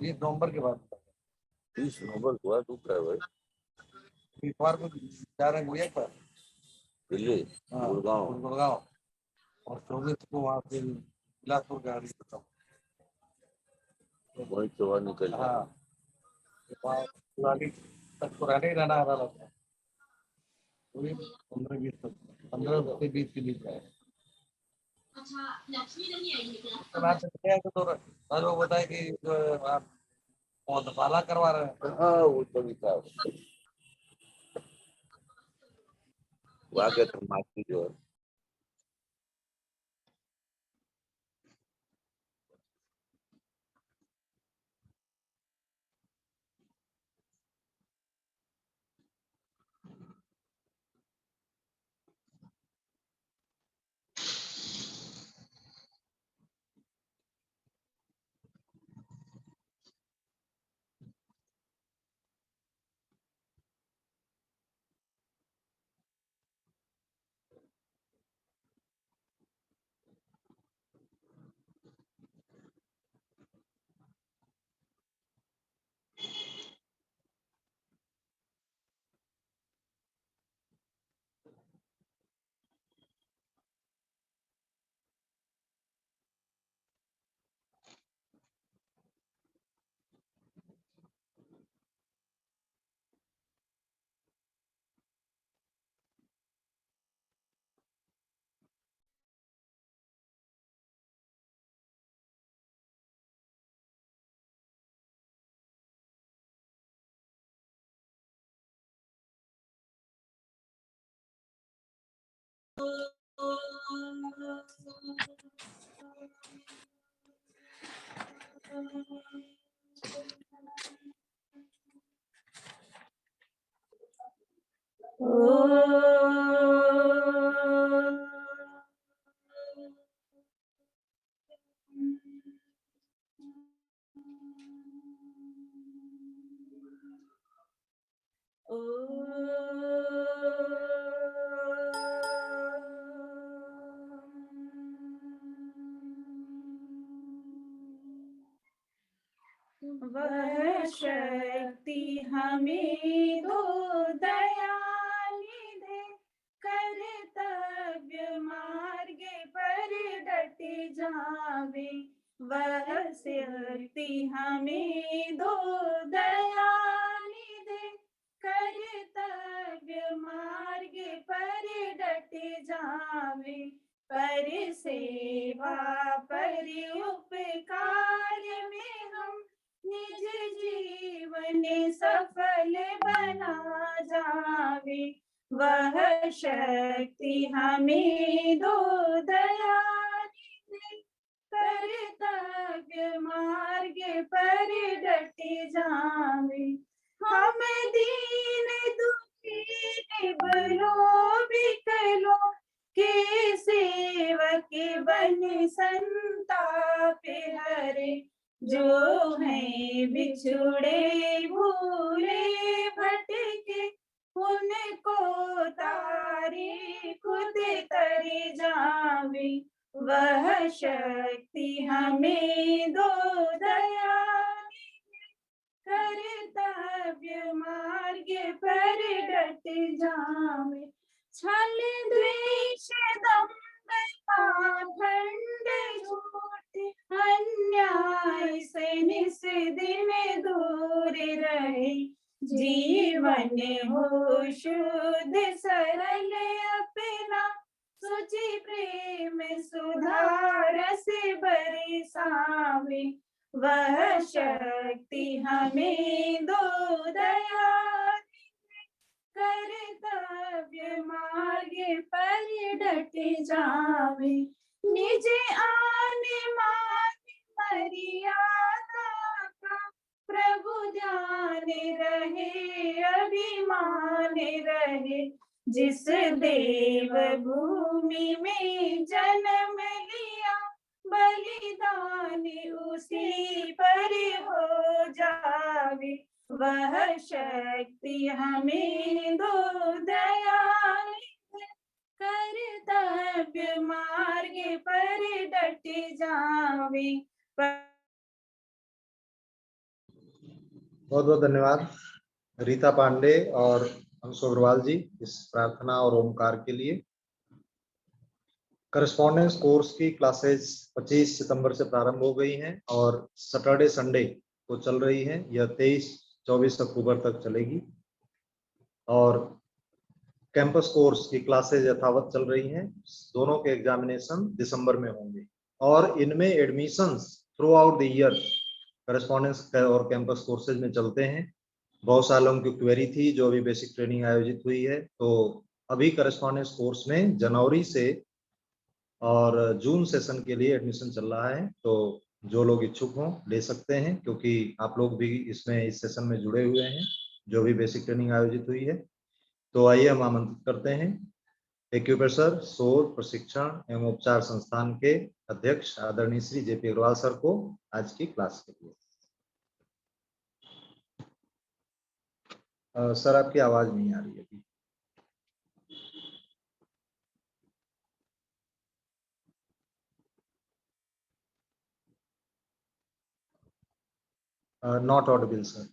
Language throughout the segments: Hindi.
ये नवंबर के बाद 30 नवंबर को है है भाई इतवार को जा रहे हैं गुड़िया पर दिल्ली गुड़गांव और 24 को वहाँ से बिलासपुर गाड़ी वही तो निकल हाँ पुरानी रहना आ रहा था 15 से 20 के बीच है। तो वो बताए कि आप पाला करवा रहे हैं। हाँ वो तो भी था वहाँ के माटी जो है वह शक्ति हमें दो दयाली दे कर्तव्य मार्ग पर डट जावे वह शक्ति हमें दो दयाली दे कर्तव्य मार्ग पर डट जावे पर सेवा पर उपकार में हम निज जीवन सफल बना जावे वह शक्ति हमें दो दयाली दे कर्तव्य मार्ग पर डट जावे हम दीन दुखी बलो बिकलो के सेवक बन संताप हरे जो है बिछुड़े भूले भटके उनको तारे खुद तरे जावे वह शक्ति हमें दो दयाली कर्तव्य मार्ग पर डट जावे छल द्वेष दंभ पाखंड झूठ अन्याय से निस दिन दूर रहे जीवन हो शुद्ध सरल अपना सुचि प्रेम सुधार से बरसावे वह शक्ति हमें दो दयाली कर्तव्य मार्ग पर डट जावे निज आने मान मर्यादा का प्रभु ध्यान रहे अभिमान में रहे, जिस देव भूमि में जन्म लिया, बलिदान उसी पर हो जावे, वह शक्ति हमें दो दयाल, कर्तव्य मार्ग पर डट जावे। बहुत बहुत धन्यवाद रीता पांडे और अंशु अग्रवाल जी इस प्रार्थना और ओमकार के लिए। करस्पॉन्डेंस कोर्स की क्लासेस 25 सितंबर से प्रारंभ हो गई हैं और सैटरडे संडे को चल रही है। यह 23-24 अक्टूबर तक चलेगी और कैंपस कोर्स की क्लासेज यथावत चल रही हैं। दोनों के एग्जामिनेशन दिसंबर में होंगे और इनमें admissions through out the year correspondence और कैंपस कोर्सेज में चलते हैं। बहुत सालों की क्वेरी थी जो अभी बेसिक ट्रेनिंग आयोजित हुई है, तो अभी करस्पॉन्डेंस कोर्स में जनवरी से और जून सेशन के लिए एडमिशन चल रहा है। तो जो लोग इच्छुक हों ले सकते हैं, क्योंकि आप लोग भी इसमें इस सेशन में जुड़े हुए हैं जो भी बेसिक ट्रेनिंग आयोजित हुई है। तो आइए हम आमंत्रित करते हैं एक्यूप्रेशर सौर प्रशिक्षण एवं उपचार संस्थान के अध्यक्ष आदरणीय श्री जेपी अग्रवाल सर को आज की क्लास के लिए। सर आपकी आवाज नहीं आ रही है अभी। Not Audible sir.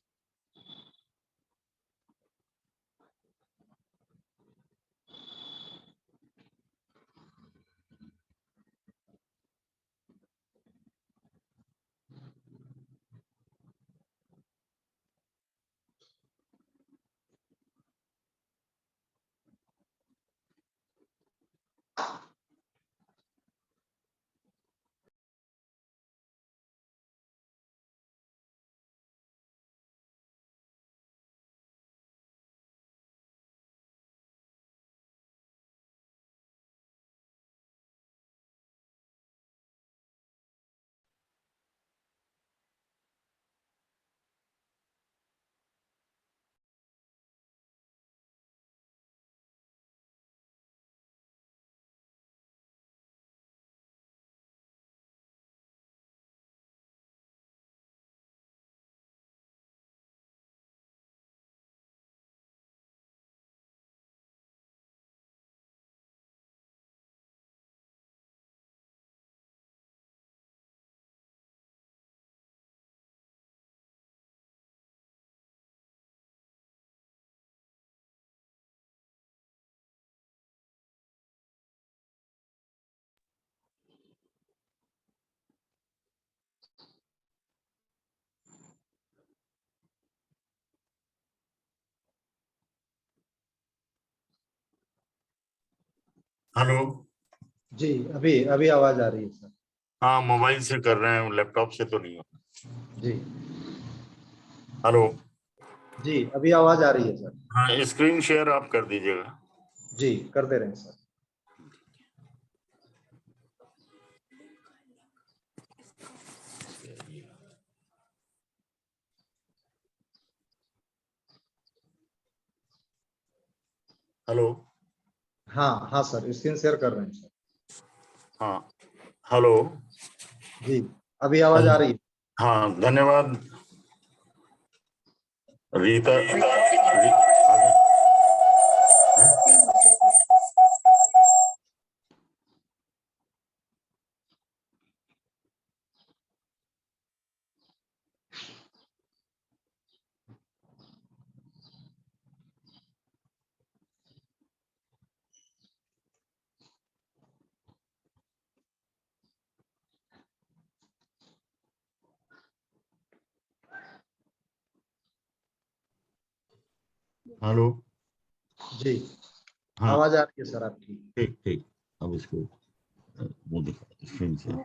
हेलो। जी अभी अभी आवाज आ रही है सर। हाँ, मोबाइल से कर रहे हैं, लैपटॉप से तो नहीं हो। जी हेलो। जी अभी आवाज आ रही है सर। हाँ, स्क्रीन शेयर आप कर दीजिएगा। जी कर दे रहे हैं सर। हेलो। हाँ हाँ सर स्क्रीन शेयर कर रहे हैं सर। हाँ हेलो। जी अभी आवाज आ रही है। हाँ धन्यवाद रीता हेलो। जी हाँ आवाज आ रही है सर आपकी। ठीक ठीक। अब इसको वो दिखा स्क्रीन शेयर।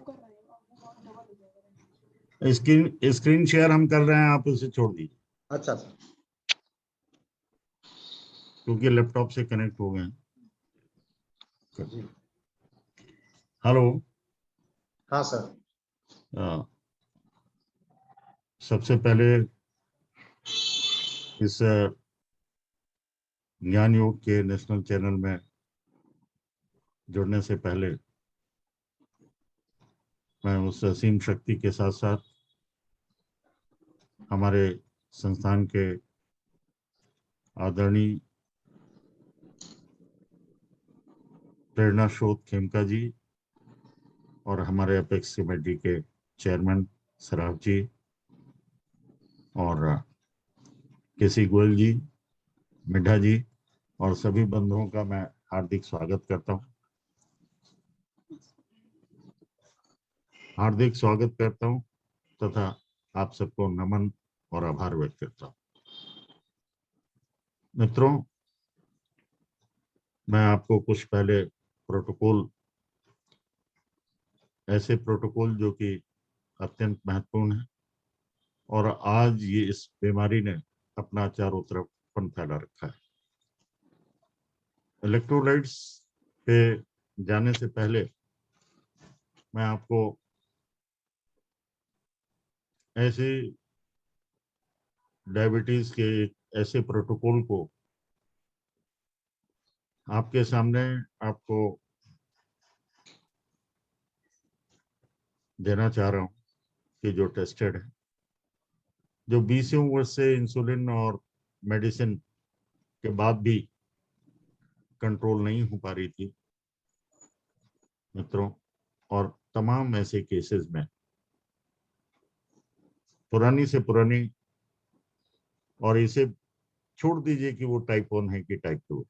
स्क्रीन शेयर हम कर रहे हैं, आप उसे छोड़ दीजिए अच्छा सर। क्योंकि लैपटॉप से कनेक्ट हो गए हैं। जी हेलो। हाँ सर। सबसे पहले इस ज्ञान योग के नेशनल चैनल में जुड़ने से पहले मैं उस असीम शक्ति के साथ साथ हमारे संस्थान के आदरणीय प्रेरणा शोध खेमका जी और हमारे अपेक्स कमेटी के चेयरमैन सराफ जी और केसी गोयल जी, मिड्ढा जी और सभी बंधुओं का मैं हार्दिक स्वागत करता हूं। हार्दिक स्वागत करता हूं तथा आप सबको नमन और आभार व्यक्त करता हूं। मित्रों, मैं आपको कुछ पहले प्रोटोकॉल, ऐसे प्रोटोकॉल जो कि अत्यंत महत्वपूर्ण है और आज ये इस बीमारी ने अपना चारों तरफ फन फैला रखा है। इलेक्ट्रोलाइट्स पे जाने से पहले मैं आपको ऐसे डायबिटीज के ऐसे प्रोटोकॉल को आपके सामने आपको देना चाह रहा हूं कि जो टेस्टेड है, जो 20 वर्ष से इंसुलिन और मेडिसिन के बाद भी कंट्रोल नहीं हो पा रही थी मित्रों, और तमाम ऐसे केसेस में पुरानी से पुरानी, और इसे छोड़ दीजिए कि वो टाइप 1 है कि टाइप 2,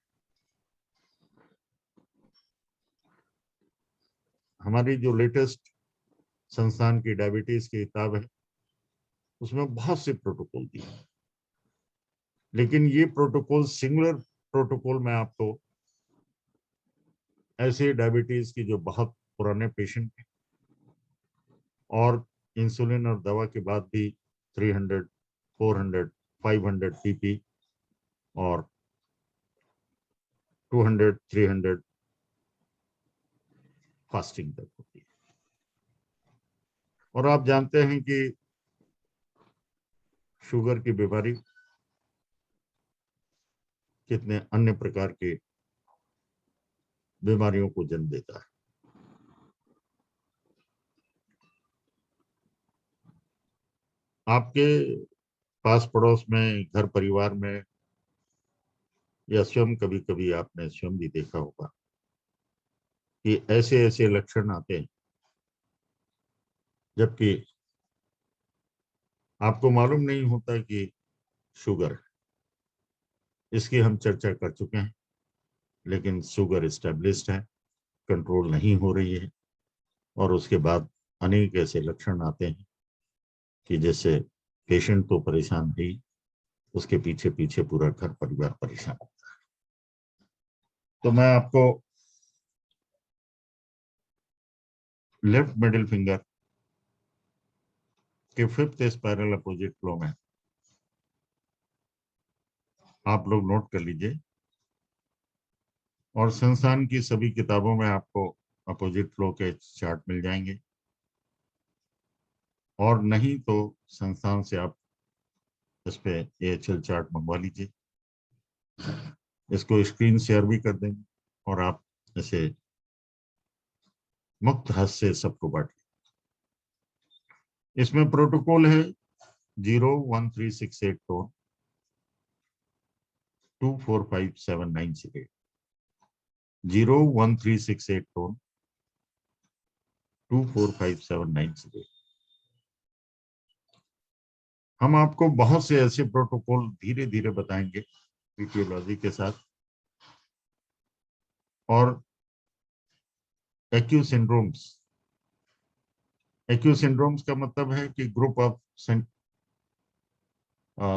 हमारी जो लेटेस्ट संस्थान की डायबिटीज की किताब है उसमें बहुत से प्रोटोकॉल दिए, लेकिन ये प्रोटोकॉल सिंगुलर प्रोटोकॉल मैं आपको ऐसे डायबिटीज की जो बहुत पुराने पेशेंट हैं और इंसुलिन और दवा के बाद भी 300, 400, 500 ppm और 200, 300 फास्टिंग तक होती है। और आप जानते हैं कि शुगर की बीमारी कितने अन्य प्रकार के बीमारियों को जन्म देता है। आपके पास पड़ोस में, घर परिवार में, या स्वयं कभी कभी आपने स्वयं भी देखा होगा कि ऐसे ऐसे लक्षण आते हैं जबकि आपको मालूम नहीं होता कि शुगर है। इसकी हम चर्चा कर चुके हैं, लेकिन शुगर एस्टेब्लिश्ड है, कंट्रोल नहीं हो रही है और उसके बाद अनेक ऐसे लक्षण आते हैं कि जैसे पेशेंट तो परेशान है ही, उसके पीछे पीछे पूरा घर परिवार परेशान होता है। तो मैं आपको लेफ्ट मिडिल फिंगर के 5th स्पाइरल अपोजिट फ्लो में आप लोग नोट कर लीजिए, और संस्थान की सभी किताबों में आपको अपोजिट फ्लो के चार्ट मिल जाएंगे, और नहीं तो संस्थान से आप इस पे AHL चार्ट मंगवा लीजिए। इसको स्क्रीन शेयर भी कर देंगे और आप इसे मुक्त हाथ से सबको बांटिए। इसमें प्रोटोकॉल है 01368 टोन 245796, 01368 टोन 245796। हम आपको बहुत से ऐसे प्रोटोकॉल धीरे धीरे बताएंगे ईटियोलॉजी के साथ। और एक्यू सिंड्रोम्स का मतलब है कि group of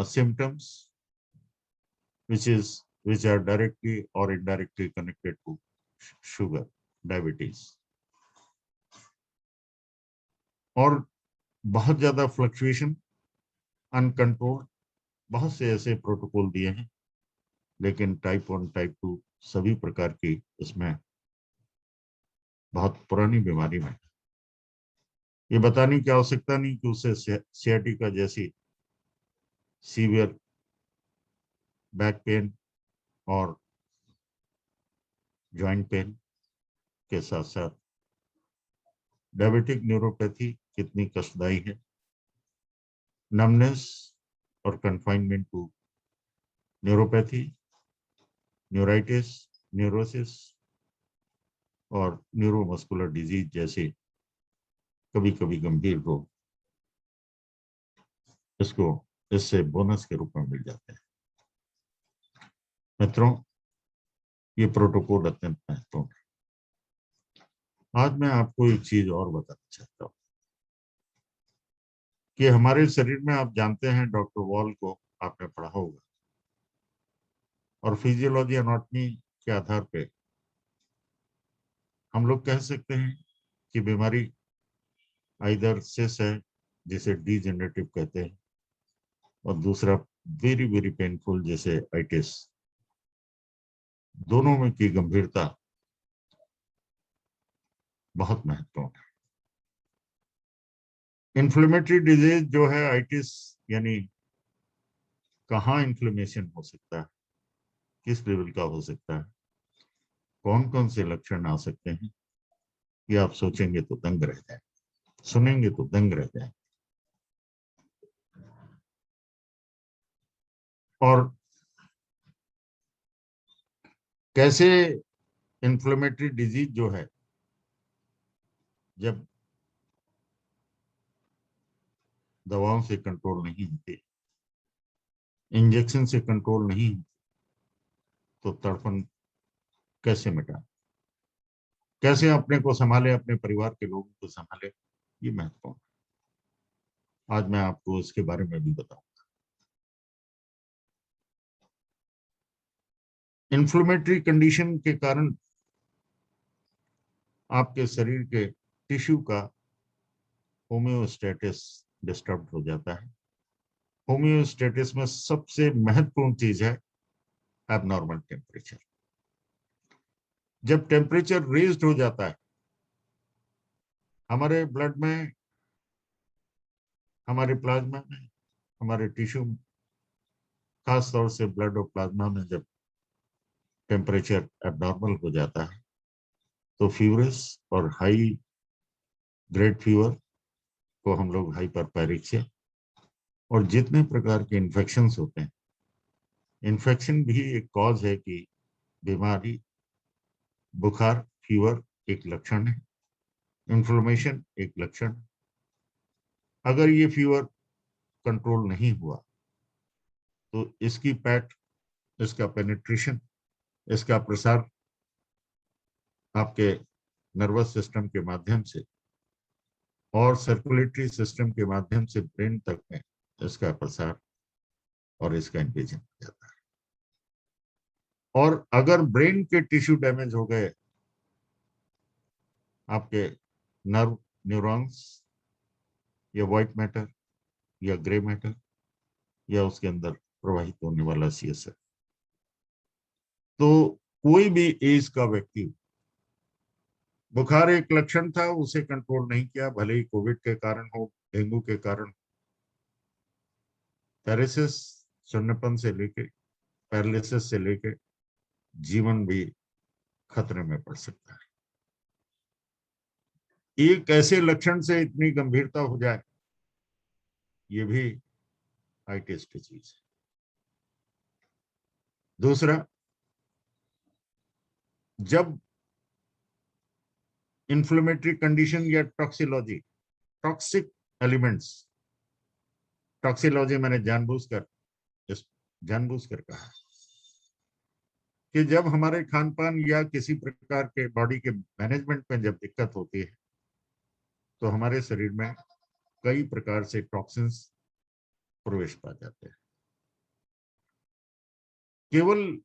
symptoms which are directly or indirectly connected to sugar, diabetes। और बहुत ज्यादा फ्लक्चुएशन, अनकंट्रोल्ड, बहुत से ऐसे प्रोटोकॉल दिए हैं, लेकिन टाइप 1, टाइप 2 सभी प्रकार की इसमें बहुत पुरानी बीमारी में ये बताने की आवश्यकता नहीं कि उससे सियाटिका जैसी सीवियर बैक पेन और जॉइंट पेन के साथ साथ डायबिटिक न्यूरोपैथी कितनी कष्टदायी है, नमनेस और confinement to neuropathy, neuritis, neurosis और न्यूरोमस्कुलर डिजीज जैसे कभी कभी गंभीर रोग इसको इससे बोनस के रूप में मिल जाते हैं। मित्रों, ये प्रोटोकॉल अत्यंत महत्वपूर्ण है। आज मैं आपको एक चीज और बताना चाहता हूँ कि हमारे शरीर में, आप जानते हैं, डॉक्टर वॉल को आपने पढ़ा होगा, और फिजियोलॉजी एनाटॉमी के आधार पे हम लोग कह सकते हैं कि बीमारी आइदर सिस है, जिसे डीजेनरेटिव कहते हैं, और दूसरा वेरी वेरी पेनफुल जैसे आइटिस। दोनों में की गंभीरता बहुत महत्वपूर्ण है। इन्फ्लेमेटरी डिजीज जो है आइटिस, यानी कहाँ इन्फ्लेमेशन हो सकता है, किस लेवल का हो सकता है, कौन कौन से लक्षण आ सकते हैं, ये आप सोचेंगे तो दंग रह जाए, सुनेंगे तो दंग रह जाए। और कैसे इन्फ्लेमेटरी डिजीज जो है, जब दवाओं से कंट्रोल नहीं होती, इंजेक्शन से कंट्रोल नहीं होती, तो तड़पन कैसे मिटाए, कैसे अपने को संभाले, अपने परिवार के लोगों को संभाले, ये महत्वपूर्ण है। आज मैं आपको इसके बारे में भी बताऊंगा। इन्फ्लेमेटरी कंडीशन के कारण आपके शरीर के टिश्यू का होम्योस्टेटिस डिस्टर्ब हो जाता है। होम्योस्टेटिस में सबसे महत्वपूर्ण चीज है एबनॉर्मल टेम्परेचर। जब टेम्परेचर रेज्ड हो जाता है, हमारे ब्लड में, हमारे प्लाज्मा में, हमारे टिश्यू में, खास तौर से ब्लड और प्लाज्मा में जब टेम्परेचर एबनॉर्मल हो जाता है, तो फीवरस और हाई ग्रेड फीवर को हम लोग हाइपरपैरिक्सिया, और जितने प्रकार के इन्फेक्शंस होते हैं, इन्फेक्शन भी एक कॉज है कि बीमारी, बुखार, फीवर एक लक्षण है, इन्फ्लेमेशन एक लक्षण है। अगर ये फीवर कंट्रोल नहीं हुआ तो इसकी पैठ, इसका पेनिट्रेशन, इसका प्रसार आपके नर्वस सिस्टम के माध्यम से और सर्कुलेटरी सिस्टम के माध्यम से ब्रेन तक में इसका प्रसार और इसका इंवेजन हो जाता है। और अगर ब्रेन के टिश्यू डैमेज हो गए, आपके नर्व, न्यूरॉन्स या व्हाइट मैटर या ग्रे मैटर या उसके अंदर प्रवाहित होने वाला सीएसएफ, तो कोई भी एज का व्यक्ति, बुखार एक लक्षण था, उसे कंट्रोल नहीं किया, भले ही कोविड के कारण हो, डेंगू के कारण, पैरालिसिस, सुन्नपन से लेके पैरालिसिस से लेके जीवन भी खतरे में पड़ सकता है। एक ऐसे लक्षण से इतनी गंभीरता हो जाए, ये भी आइटिस डिजीज है। दूसरा, जब इन्फ्लेमेटरी कंडीशन या टॉक्सिलॉजी, टॉक्सिक एलिमेंट्स, टॉक्सिलॉजी मैंने जानबूझकर कहा कि जब हमारे खान पान या किसी प्रकार के बॉडी के मैनेजमेंट में जब दिक्कत होती है, तो हमारे शरीर में कई प्रकार से टॉक्सिन्स प्रवेश पा जाते हैं। केवल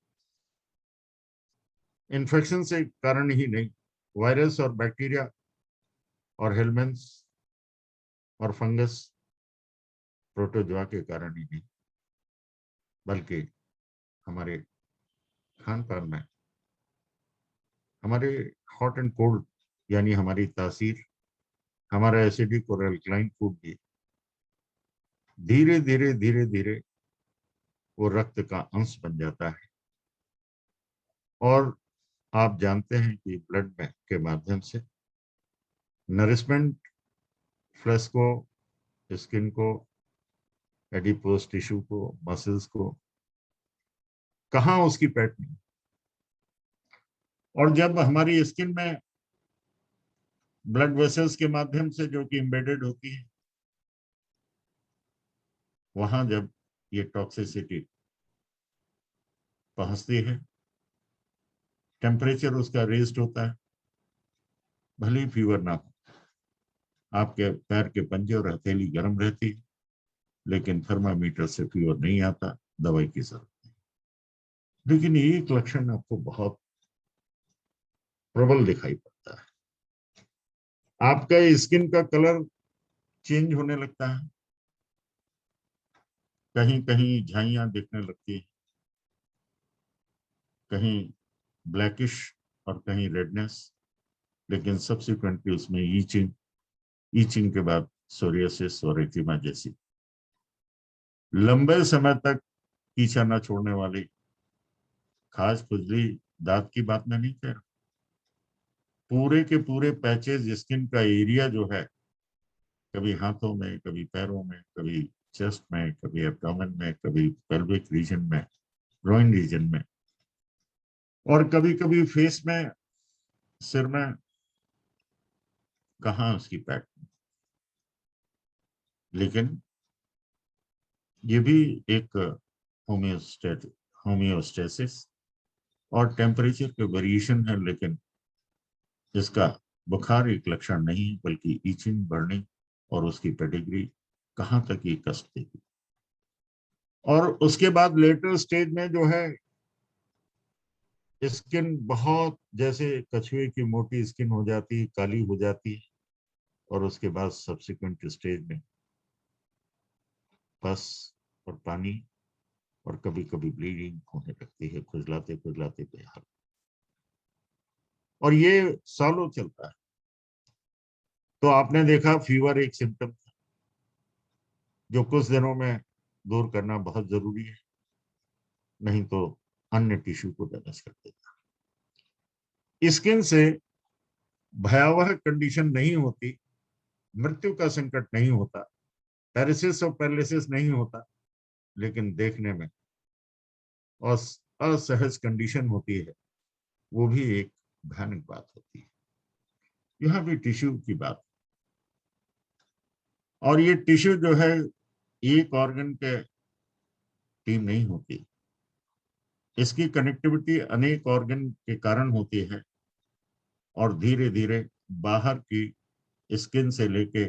इन्फेक्शन से कारण ही नहीं, वायरस और बैक्टीरिया और हेलमेंट्स और फंगस, प्रोटोजोआ के कारण ही नहीं, बल्कि हमारे खान पान में, हमारे हॉट एंड कोल्ड यानी हमारी तासीर, हमारा एसिडिक और अल्कलाइन फूड भी धीरे धीरे वो रक्त का अंश बन जाता है और आप जानते हैं कि ब्लड बैंक के माध्यम से नरिशमेंट फ्लैश को, स्किन को, एडिपोज टिश्यू को, मसल्स को, कहाँ उसकी पैटर्निंग। और जब हमारी स्किन में ब्लड वेसल्स के माध्यम से जो कि एम्बेडेड होती है, वहां जब ये टॉक्सिसिटी पहुंचती है, टेम्परेचर उसका रेज्ड होता है, भले ही फीवर ना हो, आपके पैर के पंजे और हथेली गर्म रहती है, लेकिन थर्मामीटर से फीवर नहीं आता, दवाई की जरूरत नहीं। लेकिन एक लक्षण आपको बहुत प्रबल दिखाई पड़ता है, आपका स्किन का कलर चेंज होने लगता है, कहीं कहीं झाइयां दिखने लगती है, कहीं ब्लैकिश और कहीं रेडनेस, लेकिन सब्सिक्वेंटली उसमें ईचिंग के बाद सोरियासिस और एक्जिमा जैसी लंबे समय तक पीछा न छोड़ने वाली खाज, खुजली, दांत की बात मैं नहीं कह रहा, पूरे के पूरे पैचेज स्किन का एरिया जो है, कभी हाथों में, कभी पैरों में, कभी चेस्ट में, कभी एब्डोमेन में, कभी पेल्विक रीजन में, ग्रोइन रीजन में, और कभी कभी फेस में, सिर में, कहाँ उसकी पैटर्न। लेकिन ये भी एक होमियोस्टेसिस और टेम्परेचर के वेरिएशन है, लेकिन इसका बुखार एक लक्षण नहीं, बल्कि ईचिंग, बर्निंग और उसकी पेडिग्री कहाँ तक ये कष्ट देगी। और उसके बाद लेटर स्टेज में जो है, स्किन बहुत जैसे कछुए की मोटी स्किन हो जाती है, काली हो जाती है, और उसके बाद सब्सिक्वेंट स्टेज में पस और पानी और कभी कभी ब्लीडिंग होने लगती है, खुजलाते खुजलाते बेहाल। और ये सालों चलता है। तो आपने देखा फीवर एक सिम्टम था जो कुछ दिनों में दूर करना बहुत जरूरी है, नहीं तो अन्य टिश्यू को डैमेज कर देगा। स्किन से भयावह कंडीशन नहीं होती, मृत्यु का संकट नहीं होता, पैरालिसिस और पैरालिसिस नहीं होता, लेकिन देखने में और असहज कंडीशन होती है, वो भी एक भयानक बात होती है। यहाँ भी टिश्यू की बात, और ये टिश्यू जो है एक ऑर्गन के टीम नहीं होती, इसकी कनेक्टिविटी अनेक ऑर्गन के कारण होती है, और धीरे धीरे बाहर की स्किन से लेके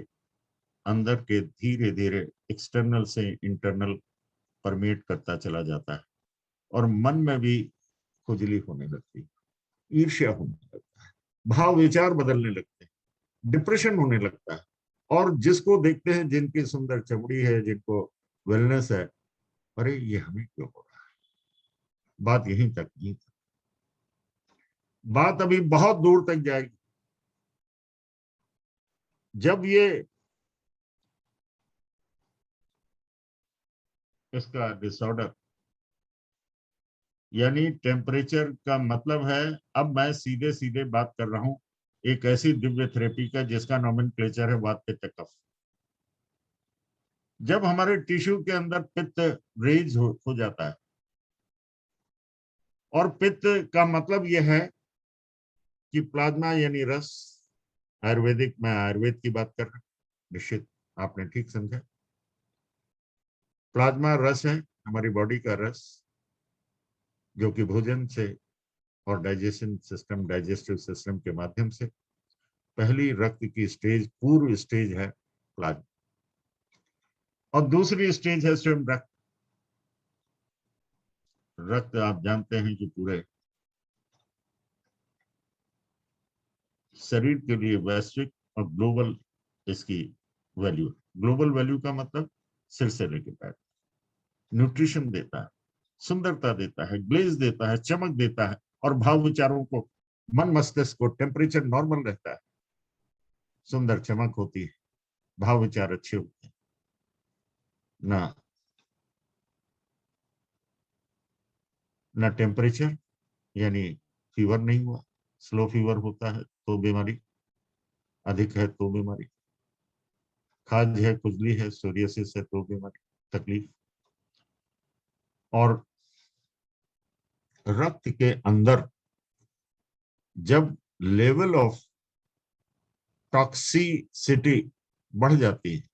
अंदर के धीरे धीरे एक्सटर्नल से इंटरनल परमेट करता चला जाता है, और मन में भी खुजली होने लगती है, ईर्ष्या होने लगता है, भाव विचार बदलने लगते हैं, डिप्रेशन होने लगता है। और जिसको देखते हैं, जिनकी सुंदर चमड़ी है, जिनको वेलनेस है, अरे ये हमें क्यों हो रहा है। बात यहीं तक नहीं थी, बात अभी बहुत दूर तक जाएगी। जब ये इसका डिसऑर्डर, यानी टेम्परेचर का मतलब है, अब मैं सीधे सीधे बात कर रहा हूं एक ऐसी दिव्य थेरेपी का जिसका नॉमेनक्लेचर है वात पित्त कफ। जब हमारे टिश्यू के अंदर पित्त रेज हो जाता है, और पित्त का मतलब यह है कि प्लाज्मा यानी रस, आयुर्वेदिक में आयुर्वेद की बात कर रहा हूं, निश्चित आपने ठीक समझा। प्लाज्मा रस है हमारी बॉडी का रस, जो कि भोजन से और डाइजेस्टिव सिस्टम के माध्यम से पहली रक्त की स्टेज, पूर्व स्टेज है प्लाज्मा, और दूसरी स्टेज है स्वयं रक्त। रक्त आप जानते हैं कि पूरे शरीर के लिए वैश्विक और ग्लोबल इसकी वैल्यू। ग्लोबल वैल्यू का मतलब सिर से लेकर पैर, न्यूट्रिशन देता है, सुंदरता देता है, ग्लेज देता है, चमक देता है, और भाव विचारों को, मन मस्तिष्क को, टेम्परेचर नॉर्मल रहता है, सुंदर चमक होती है, भाव विचार अच्छे होते हैं, ना टेम्परेचर यानी फीवर नहीं हुआ, स्लो फीवर होता है तो बीमारी, अधिक है तो बीमारी, खाज है, खुजली है, सोरियासिस है तो बीमारी, तकलीफ। और रक्त के अंदर जब लेवल ऑफ टॉक्सिसिटी बढ़ जाती है,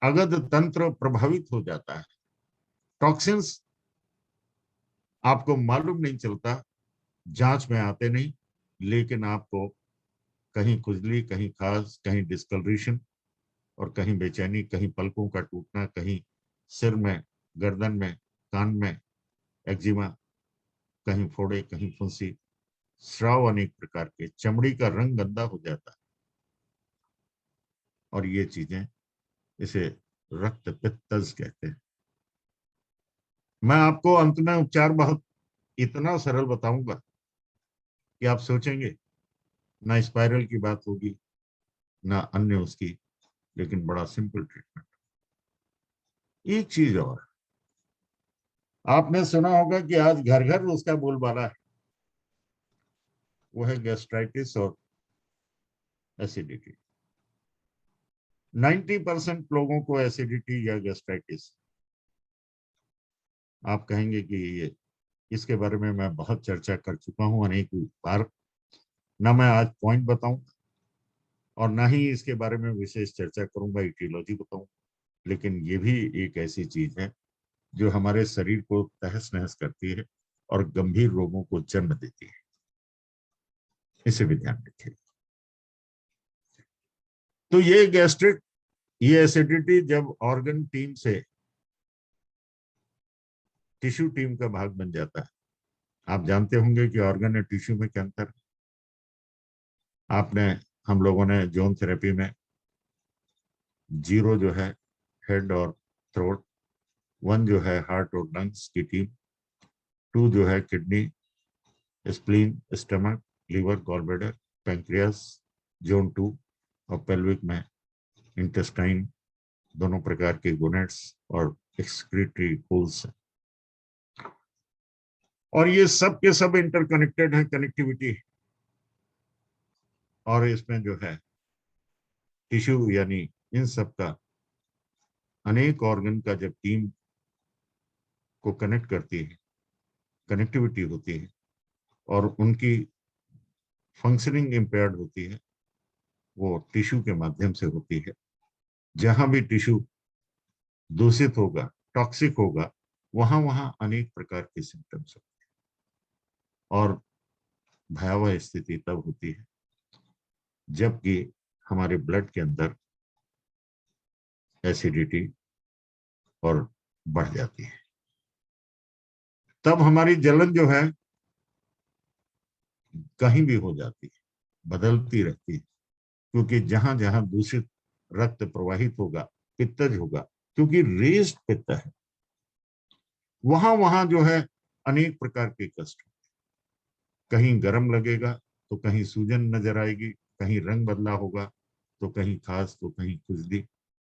अगध तंत्र प्रभावित हो जाता है, टॉक्सिन्स आपको मालूम नहीं चलता, जांच में आते नहीं, लेकिन आपको कहीं खुजली, कहीं खास, कहीं डिस्कलरेशन और कहीं बेचैनी, कहीं पलकों का टूटना, कहीं सिर में, गर्दन में, कान में एक्जिमा, कहीं फोड़े, कहीं फुंसी, स्राव अनेक प्रकार के, चमड़ी का रंग गंदा हो जाता है। और ये चीजें, इसे रक्त पित्तज कहते हैं। मैं आपको अंत में उपचार बहुत इतना सरल बताऊंगा कि आप सोचेंगे ना स्पाइरल की बात होगी ना अन्य उसकी, लेकिन बड़ा सिंपल ट्रीटमेंट। एक चीज और, आपने सुना होगा कि आज घर घर उसका बोलबाला है, वो है गैस्ट्राइटिस और एसिडिटी। 90% लोगों को एसिडिटी या गैस्ट्राइटिस। आप कहेंगे कि ये, इसके बारे में मैं बहुत चर्चा कर चुका हूं अनेक बार, ना मैं आज पॉइंट बताऊं और ना ही इसके बारे में विशेष चर्चा करूंगा, इटियोलॉजी बताऊं। लेकिन ये भी एक ऐसी चीज है जो हमारे शरीर को तहस नहस करती है और गंभीर रोगों को जन्म देती है, इसे भी ध्यान रखिए। तो ये गैस्ट्रिक, ये एसिडिटी जब ऑर्गन टीम से टिश्यू टीम का भाग बन जाता है, आप जानते होंगे कि ऑर्गन और टिश्यू में क्या अंतर है। आपने, हम लोगों ने जोन थेरेपी में 0 जो है हेड और थ्रोट, 1 जो है हार्ट और लंग्स की टीम, 2 जो है kidney, spleen, stomach, liver, gallbladder, pancreas, zone 2, और पेल्विक में इंटेस्टाइन, दोनों प्रकार के गोनेट्स और एक्सक्रीटरी होल्स हैं। और ये सब के सब इंटरकनेक्टेड है, कनेक्टिविटी। और इसमें जो है टिश्यू यानी इन सब का, अनेक ऑर्गन का जब टीम को कनेक्ट करती है, कनेक्टिविटी होती है और उनकी फंक्शनिंग इम्पेयर्ड होती है, वो टिश्यू के माध्यम से होती है। जहां भी टिश्यू दूषित होगा, टॉक्सिक होगा, वहां वहां अनेक प्रकार के सिम्टम्स होते हैं। और भयावह स्थिति तब होती है जबकि हमारे ब्लड के अंदर एसिडिटी और बढ़ जाती है। तब हमारी जलन जो है कहीं भी हो जाती है, बदलती रहती है, क्योंकि जहां जहां दूषित रक्त प्रवाहित होगा, पित्तज होगा, क्योंकि रेस्ट पित्त है, वहां वहां जो है अनेक प्रकार के कष्ट। कहीं गर्म लगेगा तो कहीं सूजन नजर आएगी, कहीं रंग बदला होगा तो कहीं खास, तो कहीं खुजली,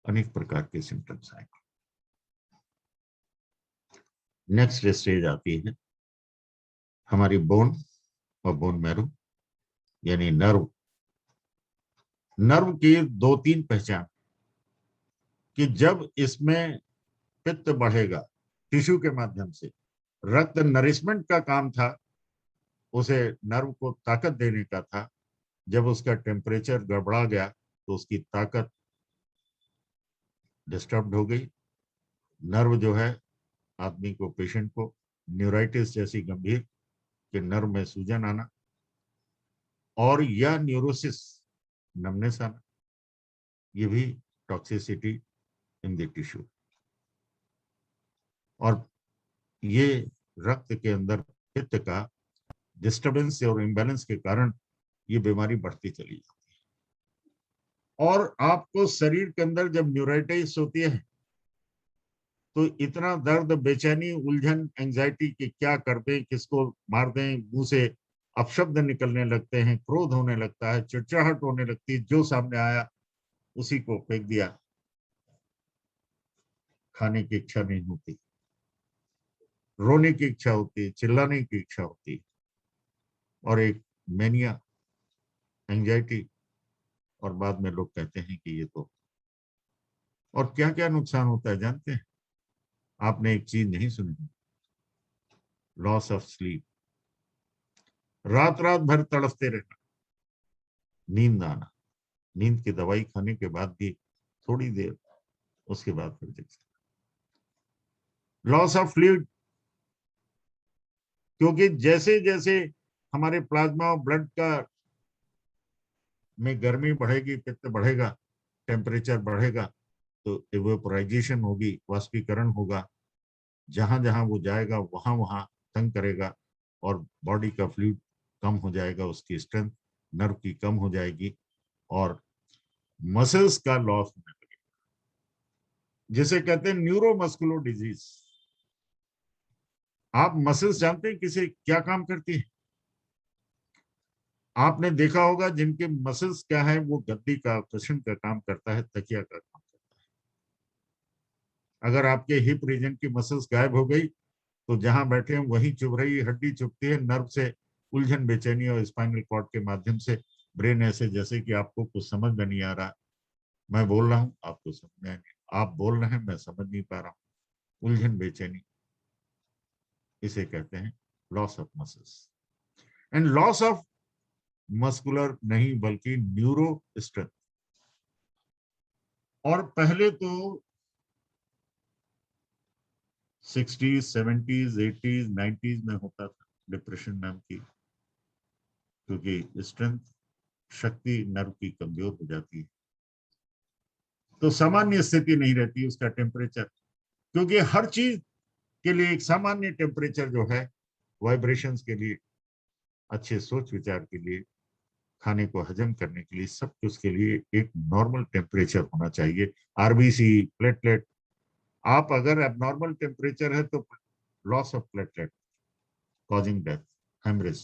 अनेक प्रकार के सिम्टम्स आएंगे। नेक्स्ट स्टेज आती है हमारी बोन और बोन मैरो यानी नर्व। नर्व की 2-3 पहचान, कि जब इसमें पित्त बढ़ेगा टिश्यू के माध्यम से, रक्त नरिशमेंट का काम था, उसे नर्व को ताकत देने का था। जब उसका टेम्परेचर गड़बड़ा गया तो उसकी ताकत डिस्टर्ब हो गई। नर्व जो है आदमी को, पेशेंट को न्यूराइटिस जैसी गंभीर, कि नर्व में सूजन आना, और या न्यूरोसिस, नमनेस आना, ये भी टॉक्सिसिटी इन द टिश्यू। और ये रक्त के अंदर पित्त का डिस्टर्बेंस और इम्बैलेंस के कारण ये बीमारी बढ़ती चली जाती है। और आपको शरीर के अंदर जब न्यूराइटिस होती है तो इतना दर्द, बेचैनी, उलझन, एंजाइटी कि क्या कर दें, किसको मार दें, मुंह से अपशब्द निकलने लगते हैं, क्रोध होने लगता है, चिड़चिड़ाहट होने लगती है, जो सामने आया उसी को फेंक दिया, खाने की इच्छा नहीं होती, रोने की इच्छा होती है, चिल्लाने की इच्छा होती है। और एक मैनिया, एंजाइटी, और बाद में लोग कहते हैं कि ये तो, और क्या क्या नुकसान होता है जानते हैं? आपने एक चीज नहीं सुनी, लॉस ऑफ स्लीप। रात रात भर तड़पते रहना, नींद आना, नींद की दवाई खाने के बाद भी थोड़ी देर, उसके बाद फिर जग सकते। लॉस ऑफ फ्लूइड, क्योंकि जैसे जैसे हमारे प्लाज्मा और ब्लड का में गर्मी बढ़ेगी, पित्त बढ़ेगा, टेम्परेचर बढ़ेगा, तो इवेपोराइजेशन होगी, वाष्पीकरण होगा, जहां जहां वो जाएगा वहां वहां तंग करेगा और बॉडी का फ्लूइड कम हो जाएगा, उसकी स्ट्रेंथ नर्व की कम हो जाएगी और मसल्स का लॉस होने लगेगा, जिसे कहते हैं न्यूरोमस्कुलर डिजीज। आप मसल्स जानते हैं किसे क्या काम करती है? आपने देखा होगा जिनके मसल्स क्या है, वो गद्दी का, कुशन का काम करता है, तकिया का काम करता है। अगर आपके हिप रीजन की मसल्स गायब हो गई तो जहां बैठे हैं वहीं चुभ रही, हड्डी चुभती है, नर्व से उलझन, बेचैनी और स्पाइनल कॉर्ड के माध्यम से ब्रेन ऐसे जैसे कि आपको कुछ समझ में नहीं आ रहा, मैं बोल रहा हूं आपको समझ में नहीं, आप बोल रहे हैं मैं समझ नहीं पा रहा हूं, उलझन, बेचैनी, इसे कहते हैं loss of muscles. And loss of muscular नहीं बल्कि न्यूरो स्ट्रेंथ। और पहले तो 60s, 70s, 80s, 90s में होता था डिप्रेशन नाम की, क्योंकि स्ट्रेंथ, शक्ति नर्व की कमजोर हो जाती है, तो सामान्य स्थिति नहीं रहती उसका टेम्परेचर, क्योंकि हर चीज के लिए एक सामान्य टेम्परेचर जो है, वाइब्रेशंस के लिए, अच्छे सोच विचार के लिए, खाने को हजम करने के लिए, सब कुछ के लिए एक नॉर्मल टेम्परेचर होना चाहिए। आरबीसी, प्लेटलेट, आप अगर एबनॉर्मल टेम्परेचर है तो loss of platelet causing death, haemorrhage,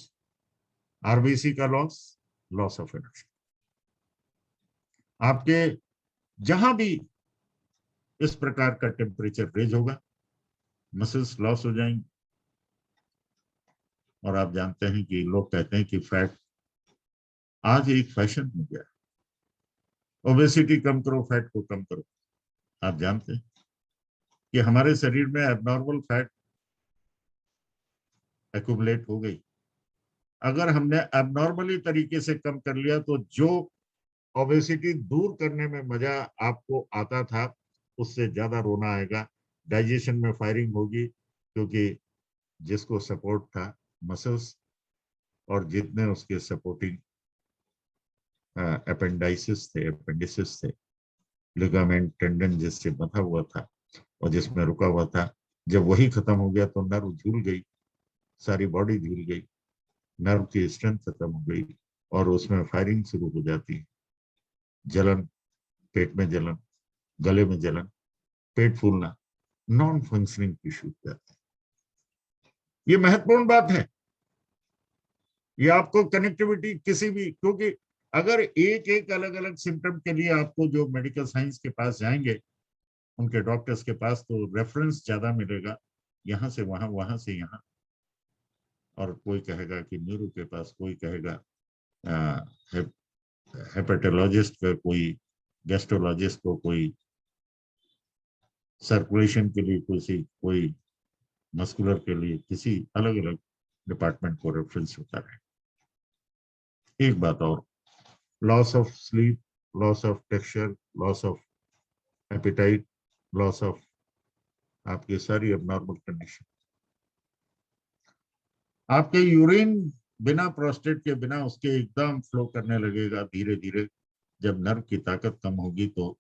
RBC का लॉस, लॉस ऑफ एनर्जी। आपके जहां भी इस प्रकार का टेम्परेचर रेज होगा, मसल्स लॉस हो जाएंगे। और आप जानते हैं कि लोग कहते हैं कि फैट आज एक फैशन हो गया, ओबेसिटी कम करो, फैट को कम करो। आप जानते हैं कि हमारे शरीर में एबनॉर्मल फैट एक्यूमुलेट हो गई, अगर हमने एबनॉर्मली तरीके से कम कर लिया तो जो ओबेसिटी दूर करने में मजा आपको आता था उससे ज्यादा रोना आएगा, डाइजेशन में फायरिंग होगी, क्योंकि जिसको सपोर्ट था मसल्स और जितने उसके सपोर्टिंग अपेंडाइसिस थे, अपेंडिसिस थे, लिगामेंट, टेंडन जिससे बंधा हुआ था और जिसमें रुका हुआ था, जब वही खत्म हो गया तो नर्व झूल गई, सारी बॉडी झूल गई, नर्व की स्ट्रेंथ खत्म हो गई और उसमें फायरिंग शुरू हो जाती है, जलन, पेट में जलन, गले में जलन, पेट फूलना, नॉन फंक्शनिंग टिश्यू जाते हैं। ये महत्वपूर्ण बात है, ये आपको कनेक्टिविटी किसी भी, क्योंकि अगर एक एक अलग अलग सिम्टम के लिए आपको जो मेडिकल साइंस के पास जाएंगे, उनके डॉक्टर्स के पास, तो रेफरेंस ज्यादा मिलेगा, यहाँ से वहां, वहां से यहाँ, और कोई कहेगा कि न्यूरो के पास, कोई कहेगा हेपेटोलॉजिस्ट का, कोई गैस्ट्रोलॉजिस्ट को, कोई सर्कुलेशन के लिए, कोई मस्कुलर के लिए, किसी अलग अलग डिपार्टमेंट को रेफरेंस होता है। एक बात और, loss of sleep, loss of texture, loss of appetite, loss of आपकी सारी एबनॉर्मल कंडीशन। आपके यूरिन बिना प्रोस्टेट के, बिना उसके एकदम फ्लो करने लगेगा धीरे धीरे। जब नर्व की ताकत कम होगी तो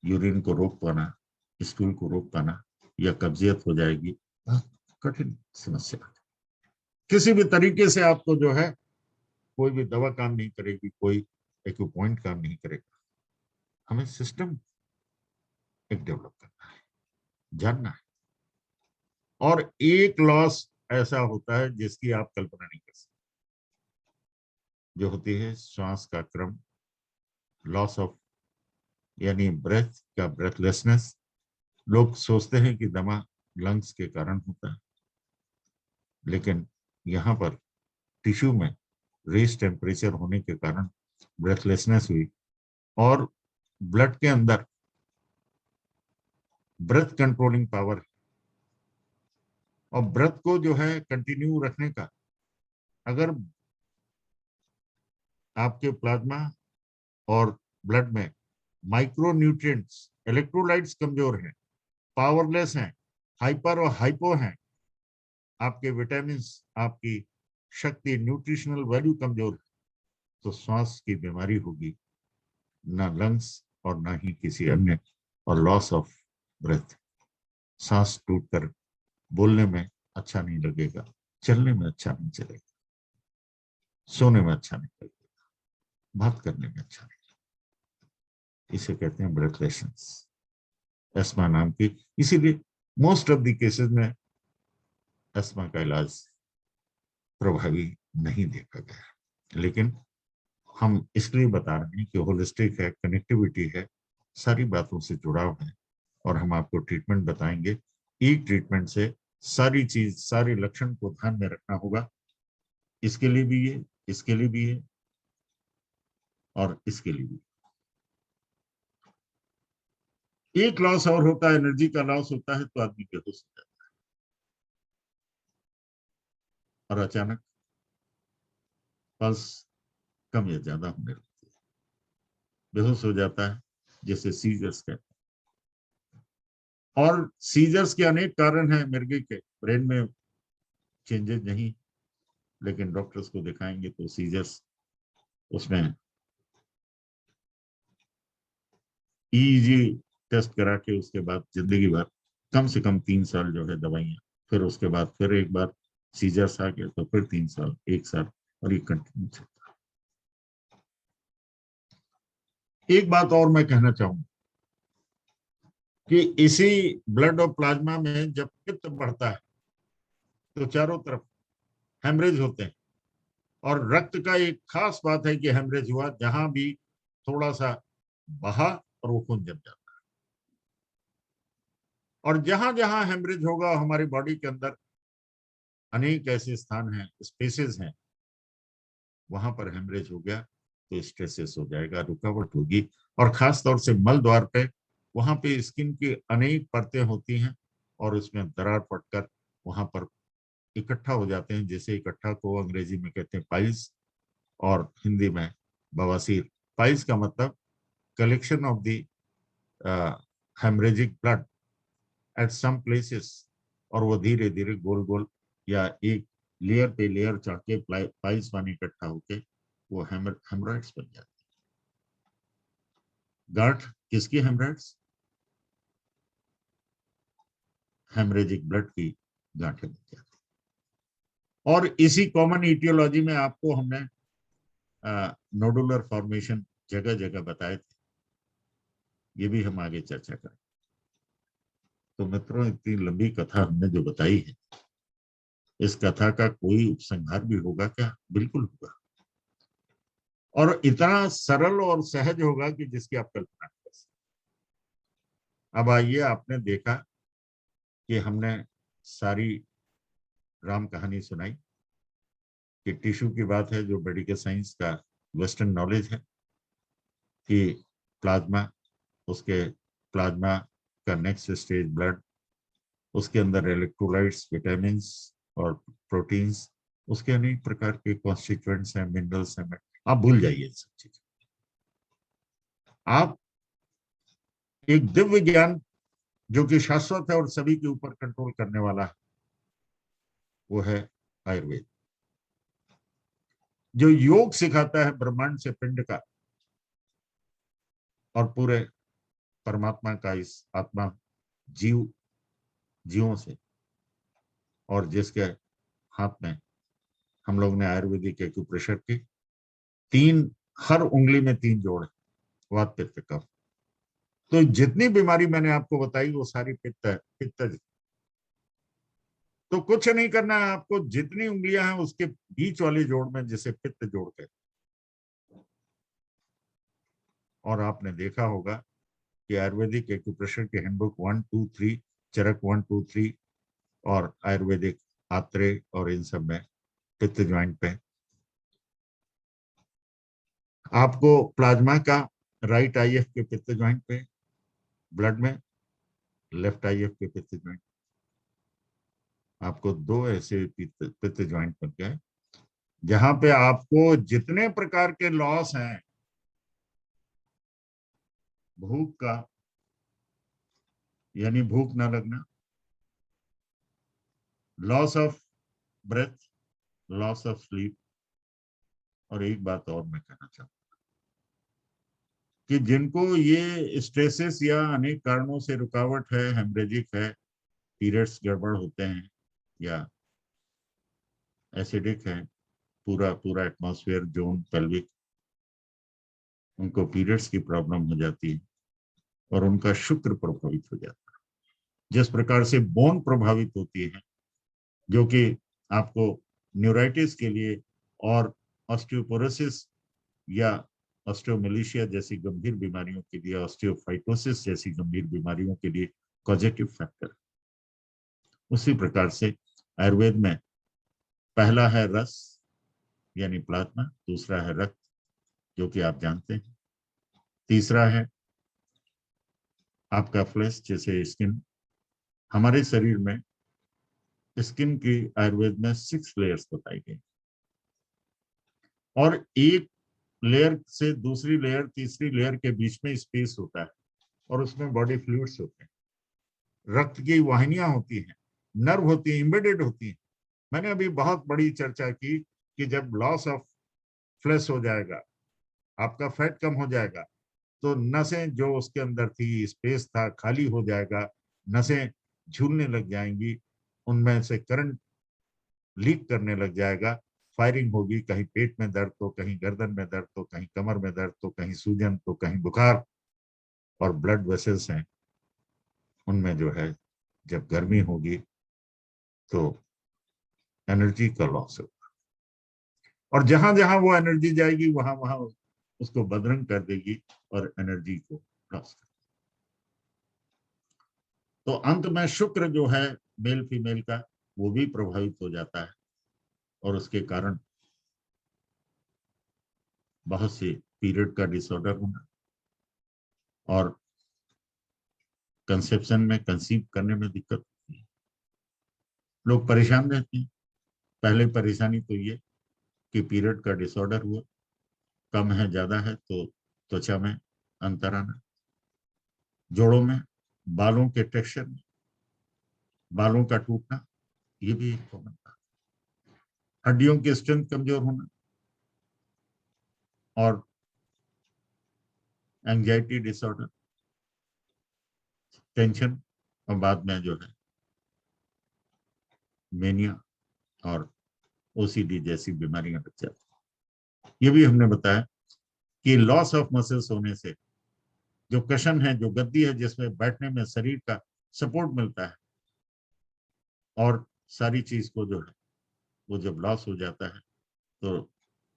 यूरिन को रोक पाना, स्टूल को रोक पाना या कब्जियत हो जाएगी, कठिन समस्या। किसी भी तरीके से आपको जो है, कोई भी दवा काम नहीं करेगी, कोई एक्यूपॉइंट काम नहीं करेगा। हमें सिस्टम एक डेवलप करना है, जानना है। और एक लॉस ऐसा होता है जिसकी आप कल्पना नहीं कर सकते, जो होती है श्वास का क्रम, लॉस ऑफ, यानी ब्रेथ का, ब्रेथलेसनेस। लोग सोचते हैं कि दमा लंग्स के कारण होता है, लेकिन यहाँ पर टिश्यू में रेस टेम्परेचर होने के कारण ब्रेथलेसनेस हुई, और ब्लड के अंदर ब्रेथ कंट्रोलिंग पावर, और ब्रेथ को जो है कंटिन्यू रखने का, अगर आपके प्लाज्मा और ब्लड में माइक्रो न्यूट्रिएंट्स, इलेक्ट्रोलाइट्स कमजोर हैं, पावरलेस हैं, हाइपर और हाइपो हैं, आपके विटामिन्स, आपकी शक्ति, न्यूट्रिशनल वैल्यू कमजोर है, तो श्वास की बीमारी होगी, ना लंग्स और ना ही किसी अन्य, और लॉस ऑफ ब्रेथ। सांस टूटकर बोलने में अच्छा नहीं लगेगा, चलने में अच्छा नहीं चलेगा, सोने में अच्छा नहीं लगेगा, बात करने में अच्छा नहीं लगेगा। इसे कहते हैं ब्रेथलेसनेस, एस्मा नाम की। इसीलिए मोस्ट ऑफ द केसेस में एस्मा का इलाज प्रभावी नहीं देखा गया, लेकिन हम इसलिए बता रहे हैं कि होलिस्टिक है, कनेक्टिविटी है, सारी बातों से जुड़ाव है, और हम आपको ट्रीटमेंट बताएंगे। एक ट्रीटमेंट से सारी चीज, सारे लक्षण को ध्यान में रखना होगा। इसके लिए भी ये, इसके लिए भी ये, और इसके लिए भी। एक लॉस और होता है, एनर्जी का लॉस होता है, तो आदमी बेहोश हो जाता है, और अचानक पल्स कम या ज्यादा होने लगती है, बेहोश हो जाता है, जैसे सीजर्स कहते हैं। और सीजर्स के अनेक कारण हैं, मिर्गी के ब्रेन में चेंजेस नहीं, लेकिन डॉक्टर्स को दिखाएंगे तो सीजर्स, उसमें ईईजी टेस्ट करा के उसके बाद जिंदगी भर कम से कम 3 साल जो है दवाइयां, फिर उसके बाद फिर एक बार सीजर्स आ गए तो फिर 3 साल, 1 साल, और ये कंटिन्यू चलता है। एक बात और मैं कहना चाहूंगा कि इसी ब्लड और प्लाज्मा में जब पित्त बढ़ता है तो चारों तरफ हेमरेज होते हैं, और रक्त का एक खास बात है कि हेमरेज हुआ जहां भी थोड़ा सा बहा और वो खून जम जाता है, और जहां जहां हेमरेज होगा हमारी बॉडी के अंदर अनेक ऐसे स्थान हैं, स्पेसेस हैं, वहां पर हेमरेज हो गया तो स्ट्रेसेस हो जाएगा, रुकावट होगी, और खास तौर से मल द्वार पे, वहां पे स्किन की अनेक परतें होती हैं, और उसमें दरार पड़कर वहां पर इकट्ठा हो जाते हैं, जैसे इकट्ठा को अंग्रेजी में कहते हैं पाइल्स, और हिंदी में बवासीर। पाइल्स का मतलब collection of the haemorrhagic blood at some places, और वो धीरे धीरे गोल गोल या एक लेयर पे लेयर चढ़ के पाइल्स पानी इकट्ठा होके वो हेमराइड्स बन जाते हैं। गांठ किसकी? हेमराइड्स, हेमरेजिक ब्लड की गांठें बन जाती हैं। और इसी कॉमन इटियोलॉजी में आपको हमने नोडुलर फॉर्मेशन जगह जगह बताए थे, ये भी हम आगे चर्चा करें। तो मित्रों, इतनी लंबी कथा हमने जो बताई है, इस कथा का कोई उपसंहार भी होगा क्या? बिल्कुल होगा, और इतना सरल और सहज होगा कि जिसकी आप कल्पना कर सकते। अब आइए, आपने देखा कि हमने सारी राम कहानी सुनाई कि टिश्यू की बात है, जो मेडिकल साइंस का वेस्टर्न नॉलेज है, कि प्लाज्मा, उसके प्लाज्मा का नेक्स्ट स्टेज ब्लड, उसके अंदर इलेक्ट्रोलाइट्स, विटामिन्स और प्रोटीन्स, उसके अनेक प्रकार के कॉन्स्टिट्यूएंट्स हैं, मिनरल्स हैं। आप भूल जाइए सब चीज। आप एक दिव्य ज्ञान जो कि शाश्वत है और सभी के ऊपर कंट्रोल करने वाला है, वो है आयुर्वेद, जो योग सिखाता है ब्रह्मांड से पिंड का और पूरे परमात्मा का, इस आत्मा जीवों से, और जिसके हाथ में हम लोग ने आयुर्वेदिक एक्यूप्रेशर की 3, हर उंगली में 3 जोड़ है, वात पित्त कफ। तो जितनी बीमारी मैंने आपको बताई वो सारी पित्त। तो कुछ नहीं करना है आपको, जितनी उंगलियां हैं उसके बीच वाले जोड़ में, जिसे पित्त जोड़ के, और आपने देखा होगा कि आयुर्वेदिक एक्यूप्रेशर के हैंडबुक 1, 2, 3, चरक 1, 2, 3 और आयुर्वेदिक आत्रे और इन सब में पित्त ज्वाइंट पे आपको प्लाज्मा का राइट आईएफ के पित्त ज्वाइंट पे ब्लड में, लेफ्ट आईएफ के पित्त ज्वाइंट, आपको दो ऐसे पित्त ज्वाइंट बन गए जहां पे आपको जितने प्रकार के लॉस हैं भूख का, यानी भूख ना लगना, loss of breath, loss of sleep, और एक बात और मैं कहना चाहूंगा कि जिनको ये स्ट्रेसेस या अनेक कारणों से रुकावट है, हेमरेजिक है, पीरियड्स गड़बड़ होते हैं या एसिडिक है, पूरा पूरा एटमॉस्फेयर जोन पेल्विक, उनको पीरियड्स की प्रॉब्लम हो जाती है और उनका शुक्र प्रभावित हो जाता है। जिस प्रकार से बोन प्रभावित होती है, जो कि आपको न्यूराइटिस के लिए और ऑस्टियोपोरोसिस या ऑस्टियोमेलिशिया जैसी गंभीर बीमारियों के लिए, ऑस्टियोफाइटोसिस जैसी गंभीर बीमारियों के लिए कॉजेटिव फैक्टर, उसी प्रकार से आयुर्वेद में पहला है रस यानी प्लाज्मा, दूसरा है रक्त जो कि आप जानते हैं, तीसरा है आपका फ्लैश जैसे स्किन। हमारे शरीर में स्किन की आयुर्वेद में 6 लेयर्स बताई गई और एक लेयर से दूसरी लेयर, तीसरी लेयर के बीच में स्पेस होता है और उसमें बॉडी फ्लूइड्स होते हैं, रक्त की वाहिनियां होती हैं, नर्व होती है, एम्बेडेड होती है। मैंने अभी बहुत बड़ी चर्चा की कि जब लॉस ऑफ फ्लैश हो जाएगा, आपका फैट कम हो जाएगा, तो नसें जो उसके अंदर थी, स्पेस था, खाली हो जाएगा, नसें झूलने लग जाएंगी, उनमें से करंट लीक करने लग जाएगा, फायरिंग होगी, कहीं पेट में दर्द तो कहीं गर्दन में दर्द तो कहीं कमर में दर्द तो कहीं सूजन तो कहीं बुखार, और ब्लड वेसल्स हैं उनमें जो है जब गर्मी होगी तो एनर्जी का लॉस होगा और जहां जहां वो एनर्जी जाएगी वहां वहां उसको बदरंग कर देगी और एनर्जी को लॉस कर। तो अंत में शुक्र जो है मेल फीमेल का वो भी प्रभावित हो जाता है और उसके कारण बहुत से पीरियड का डिसऑर्डर होना और कंसेप्शन में, कंसीव करने में दिक्कत होती है। लोग परेशान रहते हैं। पहले परेशानी तो ये कि पीरियड का डिसऑर्डर हुआ, कम है ज्यादा है तो त्वचा में अंतर आना, जोड़ों में, बालों के टेक्सचर में, बालों का टूटना, ये भी एक कॉमन बात, हड्डियों की स्ट्रेंथ कमजोर होना और एंजाइटी डिसऑर्डर, टेंशन, और बाद में जो है मेनिया और ओसीडी जैसी बीमारियां लग जाती। ये भी हमने बताया कि लॉस ऑफ मसल्स होने से जो कशन है, जो गद्दी है जिसमें बैठने में शरीर का सपोर्ट मिलता है और सारी चीज को जो है वो जब लॉस हो जाता है तो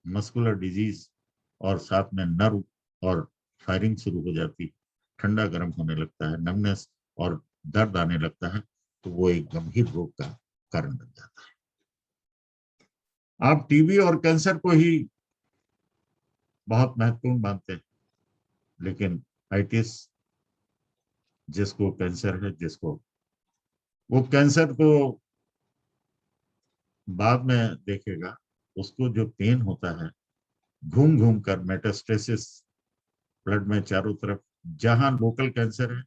मस्कुलर डिजीज और साथ में नर्व और फायरिंग शुरू हो जाती है, ठंडा गर्म होने लगता है, नमनेस और दर्द आने लगता है, तो वो एक गंभीर रोग का कारण बन जाता है। आप टीबी और कैंसर को ही बहुत महत्वपूर्ण मानते हैं, लेकिन आइटिस जिसको कैंसर है, जिसको वो कैंसर को बाद में देखेगा, उसको जो पेन होता है घूम घूम कर मेटास्टेसिस ब्लड में चारों तरफ, जहां लोकल कैंसर है,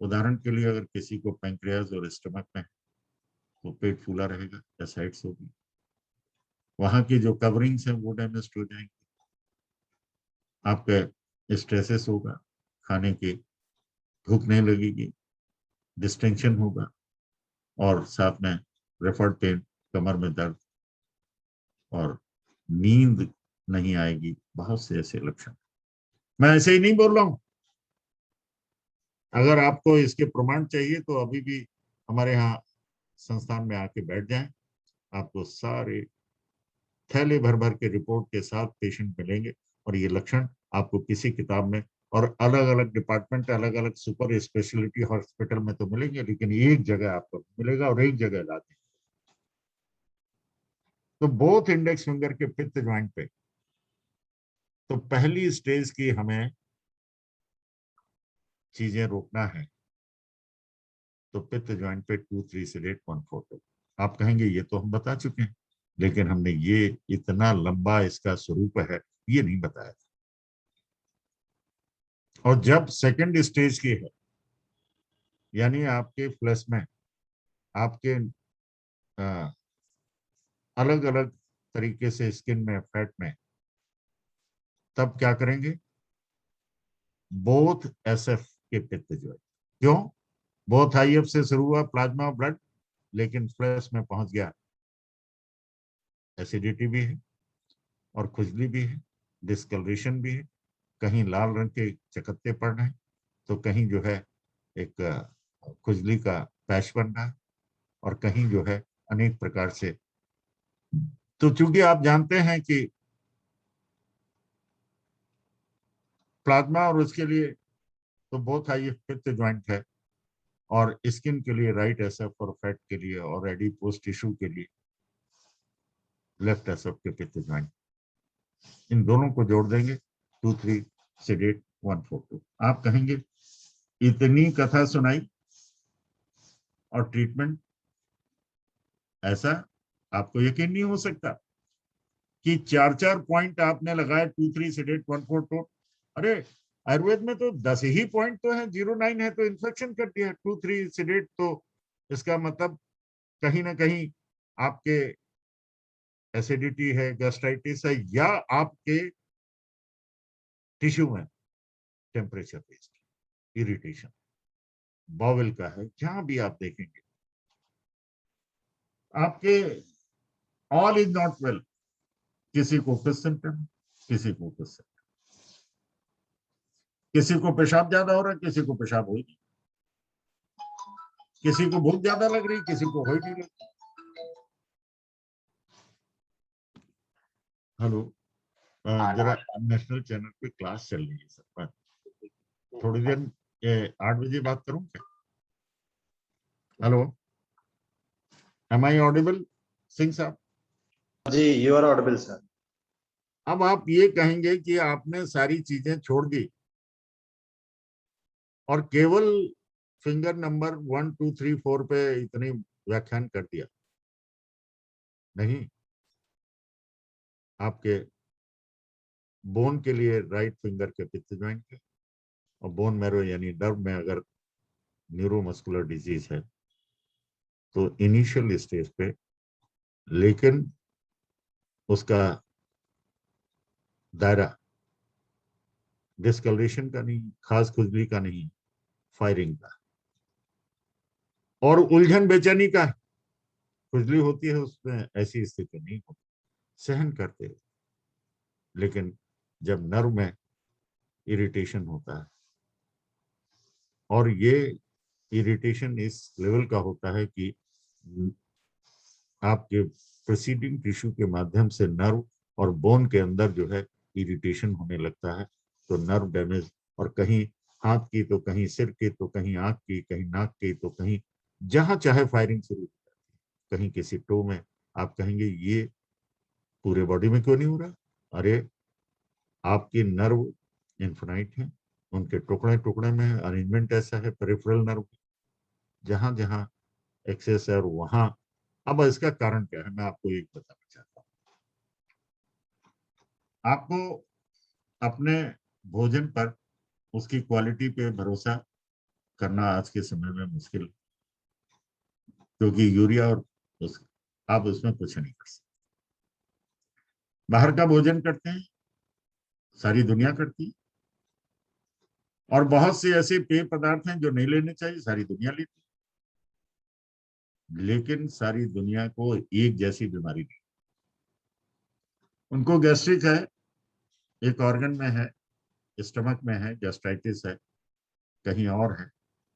उदाहरण के लिए अगर किसी को पैंक्रियाज और स्टमक में तो पेट फूला रहेगा, एसाइड्स होगी, वहां की जो कवरिंग्स हैं वो डैमेज हो जाएंगी, आपका स्ट्रेसेस होगा, खाने की भूख नहीं लगेगी, डिस्टेंशन होगा और साथ में रेफर्ड पेन, कमर में दर्द और नींद नहीं आएगी, बहुत से ऐसे लक्षण। मैं ऐसे ही नहीं बोल रहा हूं, अगर आपको इसके प्रमाण चाहिए तो अभी भी हमारे यहाँ संस्थान में आके बैठ जाएं, आपको सारे थैले भर भर के रिपोर्ट के साथ पेशेंट मिलेंगे और ये लक्षण आपको किसी किताब में, और अलग अलग डिपार्टमेंट, अलग अलग सुपर स्पेशलिटी हॉस्पिटल में तो मिलेंगे, लेकिन एक जगह आपको मिलेगा और एक जगह इलाज है। तो बोथ इंडेक्स फिंगर के पित्त ज्वाइंट पे तो पहली स्टेज की हमें चीजें रोकना है, तो पित्त ज्वाइंट पे 2-3 सेडेट 1-4-2। आप कहेंगे ये तो हम बता चुके हैं, लेकिन हमने ये इतना लंबा इसका स्वरूप है ये नहीं बताया था। और जब सेकंड स्टेज की है, यानी आपके फ्लैश में आपके अलग अलग तरीके से स्किन में, फैट में, तब क्या करेंगे? बोथ एसएफ के पित्त जो है, क्यों? बोथ आईएफ से शुरू हुआ प्लाज्मा ब्लड, लेकिन फ्लैश में पहुंच गया, एसिडिटी भी है और खुजली भी है, डिस्कलरेशन भी है, कहीं लाल रंग के चकत्ते पड़ रहे हैं, तो कहीं जो है एक खुजली का पैच बन रहा है, और कहीं जो है अनेक प्रकार से। तो चूंकि आप जानते हैं कि प्लाज्मा और उसके लिए तो बोथ आईएफ पित्त ज्वाइंट है, और स्किन के लिए राइट एसएफ और फैट के लिए और एडिपोज टिश्यू के लिए लेफ्ट एसएफ के पित्त ज्वाइंट। इन दोनों को जोड़ देंगे 2-3 सेडेट 1-4-2। आप कहेंगे इतनी कथा सुनाई और ट्रीटमेंट, ऐसा आपको यकीन नहीं हो सकता कि 4-4 पॉइंट आपने लगाए 2-3 सेडेट 1-4-2। अरे आयुर्वेद में तो 10 ही पॉइंट तो है, 0-9 है तो इन्फेक्शन कर दिया। 2-3 सेडेट, तो इसका मतलब कहीं ना कहीं आपके एसिडिटी है, गैस्ट्राइटिस है, या आपके टिश्यू में टेम्परेचर बेस्ड इरिटेशन, बाउल का है, जहां भी आप देखेंगे आपके ऑल इज नॉट वेल। किसी को कुछ सिम्टम, किसी को कुछ सिम्टम, किसी को पेशाब ज्यादा हो रहा है, किसी को पेशाब हो ही नहीं, किसी को भूख ज्यादा लग रही, किसी को हो ही नहीं लगी। हेलो, जरा नेशनल चैनल पे क्लास चल रही है सर, पर थोड़ी देर 8 बजे बात करूं क्या? Hello, am I audible Singh साहब? जी, यू आर ऑडिबल सर। अब आप ये कहेंगे कि आपने सारी चीजें छोड़ दी और केवल फिंगर नंबर 1, 2, 3, 4 पे इतनी व्याख्यान कर दिया। नहीं, आपके बोन के लिए राइट फिंगर के पित्त ज्वाइंट के, और बोन मैरो यानी नर्व में अगर न्यूरोमस्कुलर डिजीज है तो इनिशियल स्टेज पे, लेकिन उसका दायरा डिस्कलरेशन का नहीं, खास खुजली का नहीं, फायरिंग का और उलझन बेचैनी का। खुजली होती है उसमें ऐसी स्थिति नहीं होती, सहन करते हैं, लेकिन जब नर्व में इरिटेशन होता है, और ये इरिटेशन इस लेवल का होता है कि आपके प्रोसीडिंग टिश्यू के माध्यम से नर्व और बोन के अंदर जो है इरिटेशन होने लगता है, तो नर्व डैमेज, और कहीं हाथ की तो कहीं सिर की तो कहीं आंख की, कहीं नाक की तो कहीं जहां चाहे फायरिंग शुरू हो जाती है, कहीं किसी टो में। आप कहेंगे ये पूरे बॉडी में क्यों नहीं हो रहा? अरे आपकी नर्व इन्फिनाइट है, उनके टुकड़े टुकड़े में अरेंजमेंट ऐसा है पेरिफेरल नर्व, जहां जहां एक्सेस है और वहां। अब इसका कारण क्या है, मैं आपको एक बताना चाहता हूँ। आपको अपने भोजन पर उसकी क्वालिटी पे भरोसा करना आज के समय में मुश्किल, क्योंकि यूरिया और आप उसमें कुछ नहीं कर सकते। बाहर का भोजन करते हैं, सारी दुनिया करती है, और बहुत से ऐसे पेय पदार्थ हैं जो नहीं लेने चाहिए, सारी दुनिया लेती है, लेकिन सारी दुनिया को एक जैसी बीमारी नहीं। उनको गैस्ट्रिक है, एक ऑर्गन में है, स्टमक में है, गैस्ट्राइटिस है, कहीं और है,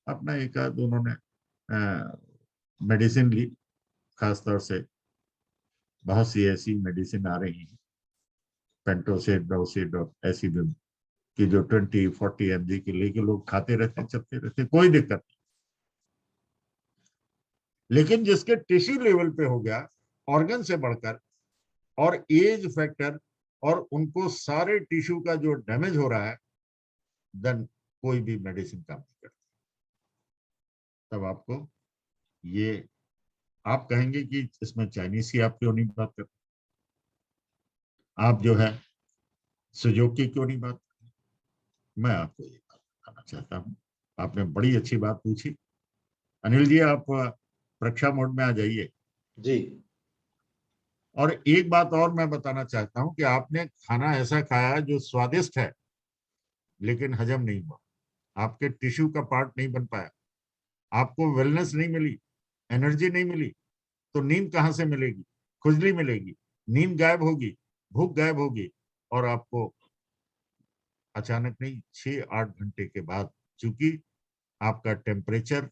अपना एक आध उन्होंने मेडिसिन ली, खासतौर से बहुत सी ऐसी मेडिसिन आ रही हैं, पेंटोसिड, डोसिड और ऐसी भी, कि जो 20-40 mg की लेके लोग खाते रहते, चलते रहते, कोई दिक्कत नहीं। लेकिन जिसके टिश्यू लेवल पे हो गया, ऑर्गन से बढ़कर, और एज फैक्टर और उनको सारे टिश्यू का जो डैमेज हो रहा है, देन कोई भी मेडिसिन काम नहीं करती। तब आपको ये, आप कहेंगे कि इसमें चाइनीज की आप क्यों नहीं बात करते, आप जो है सुजोग की क्यों नहीं बात करते। मैं आपको ये बात बताना चाहता हूँ, आपने बड़ी अच्छी बात पूछी। अनिल जी, आप परीक्षा मोड में आ जाइए। जी। और एक बात और मैं बताना चाहता हूँ कि आपने खाना ऐसा खाया जो स्वादिष्ट है लेकिन हजम नहीं हुआ, आपके टिश्यू का पार्ट नहीं बन पाया, आपको वेलनेस नहीं मिली, एनर्जी नहीं मिली, तो नींद कहाँ से मिलेगी, खुजली मिलेगी, नींद गायब होगी, भूख गायब होगी, और आपको अचानक नहीं 6-8 घंटे के बाद, चूंकि आपका टेम्परेचर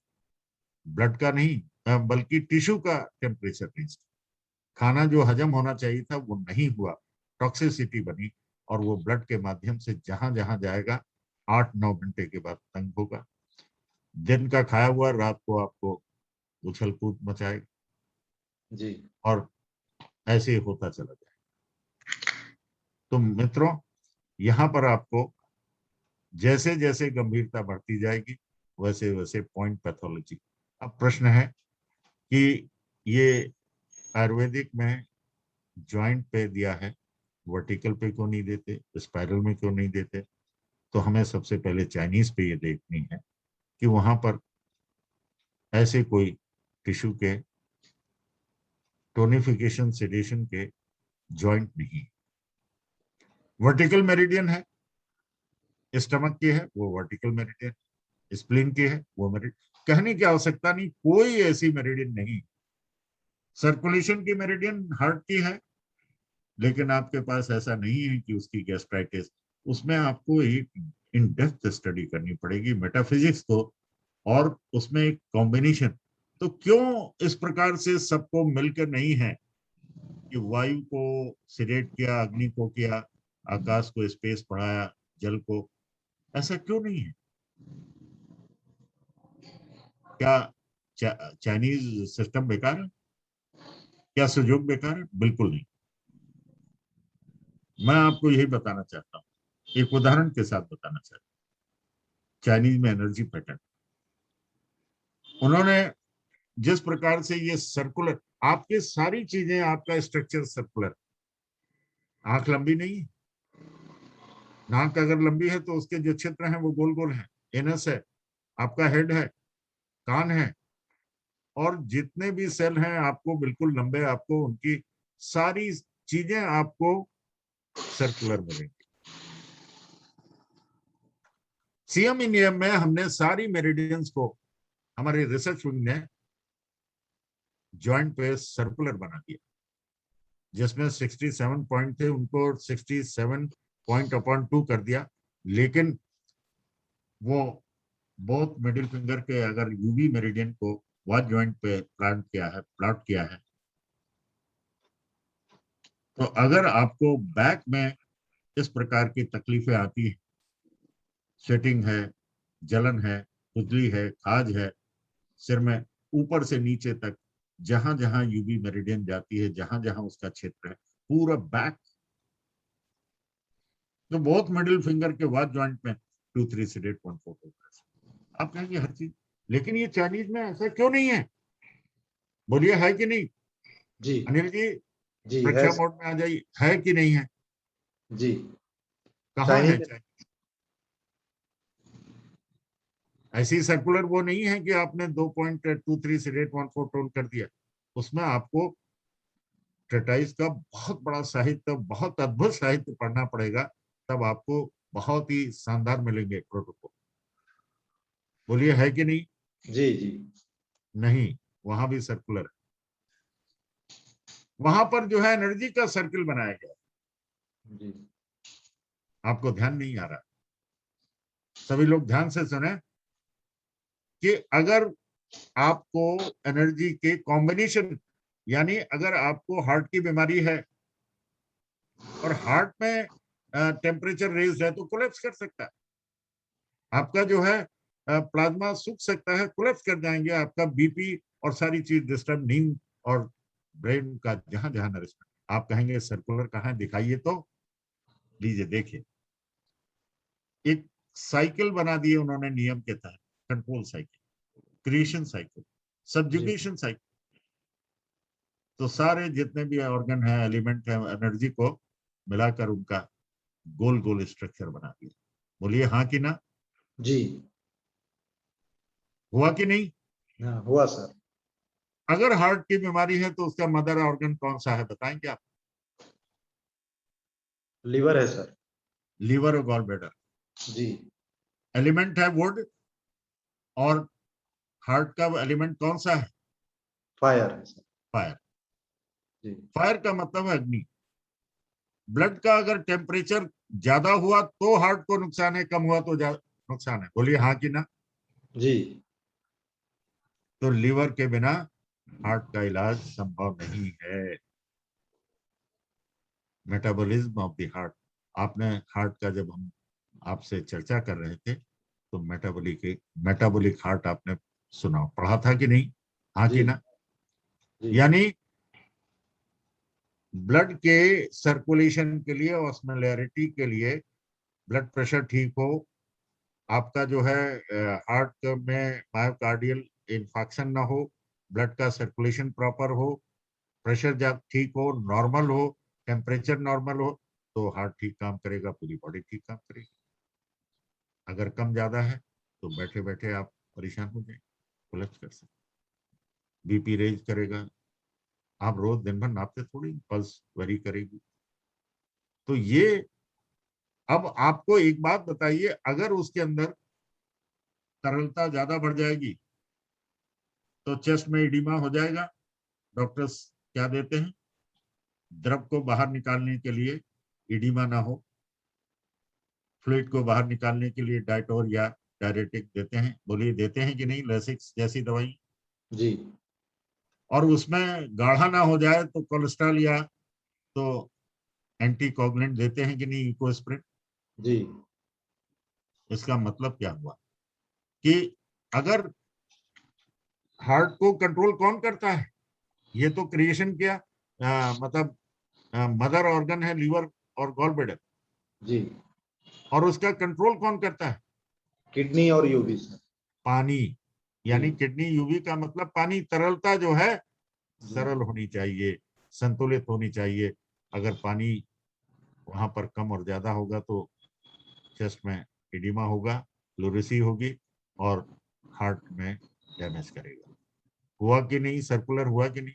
ब्लड का नहीं बल्कि टिश्यू का टेम्परेचर नहीं, खाना जो हजम होना चाहिए था वो नहीं हुआ, टॉक्सिसिटी बनी, और वो ब्लड के माध्यम से जहां जहां जाएगा 8-9 घंटे के बाद तंग होगा। दिन का खाया हुआ रात को आपको उछल कूद मचाएगा, जी। और ऐसे ही होता चला जाएगा। तो मित्रों, यहाँ पर आपको जैसे जैसे गंभीरता बढ़ती जाएगी वैसे वैसे पॉइंट पैथोलॉजी। अब प्रश्न है कि ये आयुर्वेदिक में जॉइंट पे दिया है, वर्टिकल पे क्यों नहीं देते, स्पाइरल में क्यों नहीं देते। तो हमें सबसे पहले चाइनीज पे ये देखनी है कि वहां पर ऐसे कोई टिश्यू के टोनिफिकेशन सेडेशन के जॉइंट नहीं। वर्टिकल मेरिडियन है, स्टमक की है वो वर्टिकल मेरिडियन, स्प्लीन की है वो मेरिडियन, कहने की आवश्यकता नहीं, कोई ऐसी मेरिडियन नहीं। सर्कुलेशन की मेरिडियन हार्ट की है, लेकिन आपके पास ऐसा नहीं है कि उसकी गैस्ट्राइटिस, उसमें आपको एक इन डेप्थ स्टडी करनी पड़ेगी मेटाफिजिक्स को, और उसमें एक कॉम्बिनेशन। तो क्यों इस प्रकार से सबको मिलकर नहीं है कि वायु को सिलेक्ट किया, अग्नि को किया, आकाश को स्पेस पढ़ाया, जल को, ऐसा क्यों नहीं है? क्या चाइनीज सिस्टम बेकार है? क्या सुजोग बेकार है? बिल्कुल नहीं। मैं आपको यही बताना चाहता हूँ, एक उदाहरण के साथ बताना चाहता हूँ। चाइनीज में एनर्जी पैटर्न, उन्होंने जिस प्रकार से ये सर्कुलर, आपके सारी चीजें, आपका स्ट्रक्चर सर्कुलर, आंख लंबी नहीं है, नाक अगर लंबी है तो उसके जो क्षेत्र हैं वो गोल गोल हैं, एनस है, आपका हेड है, कान है, और जितने भी सेल हैं आपको बिल्कुल लंबे, आपको उनकी सारी चीजें आपको सर्कुलर मिलेंगी। सीएम इंडिया में हमने सारी मेरिडियंस को, हमारे रिसर्च विंग ने जॉइंट पे सर्कुलर बना दिया, जिसमें 67 पॉइंट थे उनको 67 पॉइंट अपॉन 2 कर दिया। लेकिन वो बोथ मिडिल फिंगर के अगर यूवी मेरिडियन को वॉच जॉइंट पे प्लॉट किया है, तो अगर आपको बैक में इस प्रकार की तकलीफें आती हैं, स्वेटिंग है, जलन है, खुजली है, खाज है, सिर में ऊपर से नीचे तक जहां जहां यूवी मेरिडियन जाती है, जहां जहां उसका क्षेत्र है, पूरा बैक, तो बहुत मिडिल फिंगर के वॉच जॉइंट में 2, 3 सीडेट 1, 4, 2। आप कहेंगे हर चीज, लेकिन ये चाइनीज में ऐसा क्यों नहीं है? बोलिए है कि नहीं? जी। अनिल जी, जी है। परीक्षा मोड में आ जाइए, है कि नहीं है? जी। कहाँ है चाइनीज। चाइनीज? ऐसी सर्कुलर वो नहीं है कि आपने 2.23 से 8.14 टोल कर दिया, उसमें आपको ट्रेटाइज का बहुत बड़ा साहित्य, बहुत अद्भुत साहित्य पढ़ना पड़ेगा, तब आपको बहुत ही शानदार मिलेंगे प्रोटोकॉल। बोलिए है कि नहीं? जी। जी। नहीं, वहां भी सर्कुलर है, वहां पर जो है एनर्जी का सर्किल बनाया गया, जी। आपको ध्यान नहीं आ रहा। सभी लोग ध्यान से सुने कि अगर आपको एनर्जी के कॉम्बिनेशन, यानी अगर आपको हार्ट की बीमारी है और हार्ट में टेम्परेचर रेज्ड है तो कोलैप्स कर सकता है, आपका जो है प्लाज्मा सूख सकता है, कोलैप्स कर जाएंगे, आपका बीपी और सारी चीज डिस्टर्ब, नींद और ब्रेन का जहां जहां नरिशमेंट। आप कहेंगे सर्कुलर कहाँ है, दिखाइए तो। लीजिए देखिए, एक साइकिल बना दिए उन्होंने नियम के तहत, control cycle, creation cycle, subjugation cycle. तो सारे जितने भी ऑर्गन है, एलिमेंट है, एनर्जी को मिलाकर उनका गोल गोल स्ट्रक्चर बना दिया। बोलिए हाँ कि ना? जी हुआ कि नहीं? हाँ हुआ सर। अगर हार्ट की बीमारी है तो उसका मदर ऑर्गन कौन सा है, बताएंगे आप? लीवर है सर। लीवर और गॉल ब्लैडर। जी एलिमेंट है वुड, और हार्ट का एलिमेंट कौन सा है? फायर है सर। फायर। जी फायर का मतलब है अग्नि। ब्लड का अगर टेम्परेचर ज्यादा हुआ तो हार्ट को नुकसान है, कम हुआ तो नुकसान है। बोलिए हाँ कि ना? जी तो लीवर के बिना हार्ट का इलाज संभव नहीं है। मेटाबॉलिज्म ऑफ द हार्ट, आपने हार्ट का जब हम आपसे चर्चा कर रहे थे तो मेटाबॉलिक हार्ट आपने सुना, पढ़ा था कि नहीं? हाँ जी कि ना? जी यानी ब्लड के सर्कुलेशन के लिए, ऑस्मोलैरिटी के लिए, ब्लड प्रेशर ठीक हो, आपका जो है हार्ट में मायोकार्डियल इन्फेक्शन ना हो, ब्लड का सर्कुलेशन प्रॉपर हो, प्रेशर जब ठीक हो, नॉर्मल हो, टेम्परेचर नॉर्मल हो, तो हार्ट ठीक काम करेगा, पूरी बॉडी ठीक काम करेगी। अगर कम ज्यादा है तो बैठे बैठे आप परेशान हो जाएंगे, कोलैप्स कर सकते, बीपी रेज करेगा। आप रोज दिन भर नापते थोड़ी, पल्स वेरी करेगी। तो ये, अब आपको एक बात बताइए, अगर उसके अंदर तरलता ज्यादा बढ़ जाएगी तो चेस्ट में इडिमा हो जाएगा। डॉक्टर्स क्या देते हैं? द्रव को बाहर निकालने के लिए, इडिमा ना हो, फ्लूइड को बाहर निकालने के लिए डाइटोर या डायरेटिक देते हैं। बोलिए देते हैं कि नहीं? लेसिक्स जैसी दवाई। जी और उसमें गाढ़ा ना हो जाए तो कोलेस्ट्रॉल या तो एंटीकोगुलेंट देते हैं कि नहीं? इकोस्प्रिन। जी इसका मतलब क्या हुआ कि अगर हार्ट को कंट्रोल कौन करता है? ये तो क्रिएशन किया, मतलब मदर ऑर्गन है लीवर और गॉल ब्लैडर, जी और उसका कंट्रोल कौन करता है? किडनी और यूबी सर। पानी। यानी जी किडनी, यूवी का मतलब पानी, तरलता जो है जी सरल होनी चाहिए, संतुलित होनी चाहिए। अगर पानी वहां पर कम और ज्यादा होगा तो चेस्ट में इडिमा होगा, प्लूरिसी होगी, और हार्ट में डैमेज करेगा। हुआ कि नहीं? सर्कुलर हुआ कि नहीं?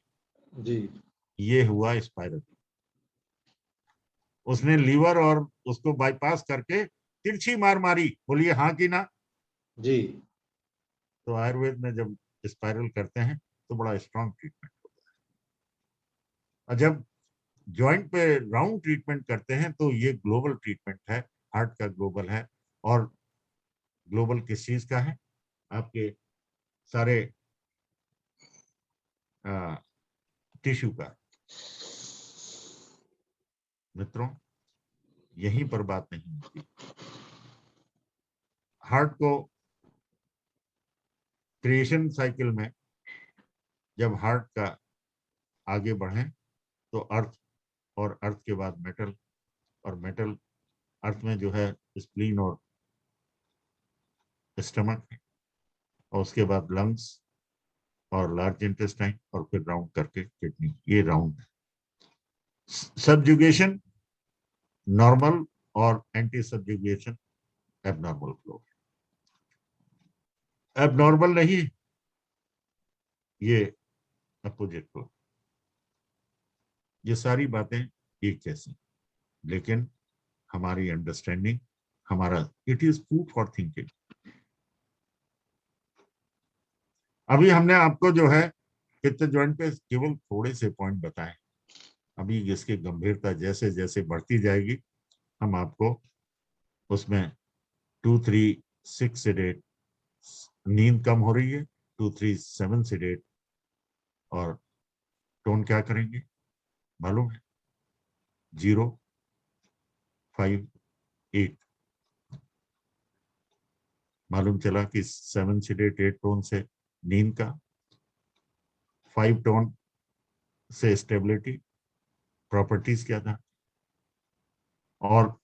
जी ये हुआ स्पाइरल। उसने लीवर और उसको बाईपास करके तिरछी मार मारी। बोलिए हाँ कि ना? जी तो आयुर्वेद में जब स्पाइरल करते हैं तो बड़ा स्ट्रॉन्ग ट्रीटमेंट होता है, और जब जॉइंट पे राउंड ट्रीटमेंट करते हैं तो ये ग्लोबल ट्रीटमेंट है, हार्ट का ग्लोबल है। और ग्लोबल किस चीज का है? आपके सारे टिश्यू का। मित्रों, यहीं पर बात नहीं होती। हार्ट को क्रिएशन साइकिल में जब हार्ट का आगे बढ़े तो अर्थ, और अर्थ के बाद मेटल, और मेटल, अर्थ में जो है स्प्लीन और स्टमक है, और उसके बाद लंग्स और लार्ज इंटेस्टाइन, और फिर राउंड करके किडनी। ये राउंड है। सबजुगेशन नॉर्मल और एंटी सबजुगेशन एबनॉर्मल फ्लो। एबनॉर्मल नहीं, ये अपोजिट फ्लो। ये सारी बातें एक जैसी, लेकिन हमारी अंडरस्टैंडिंग, हमारा, it is food for thinking. अभी हमने आपको जो है पित्त ज्वाइंट पे केवल थोड़े से पॉइंट बताए। अभी इसकी गंभीरता जैसे जैसे बढ़ती जाएगी हम आपको उसमें 2-3-6 सेडेट, नींद कम हो रही है, 2-3-7 सेडेट, और टोन क्या करेंगे मालूम है? 0-5-8। मालूम चला कि 7 सेडेट 8 टोन से नींद का, 5 टोन से स्टेबिलिटी, प्रॉपर्टीज क्या था, और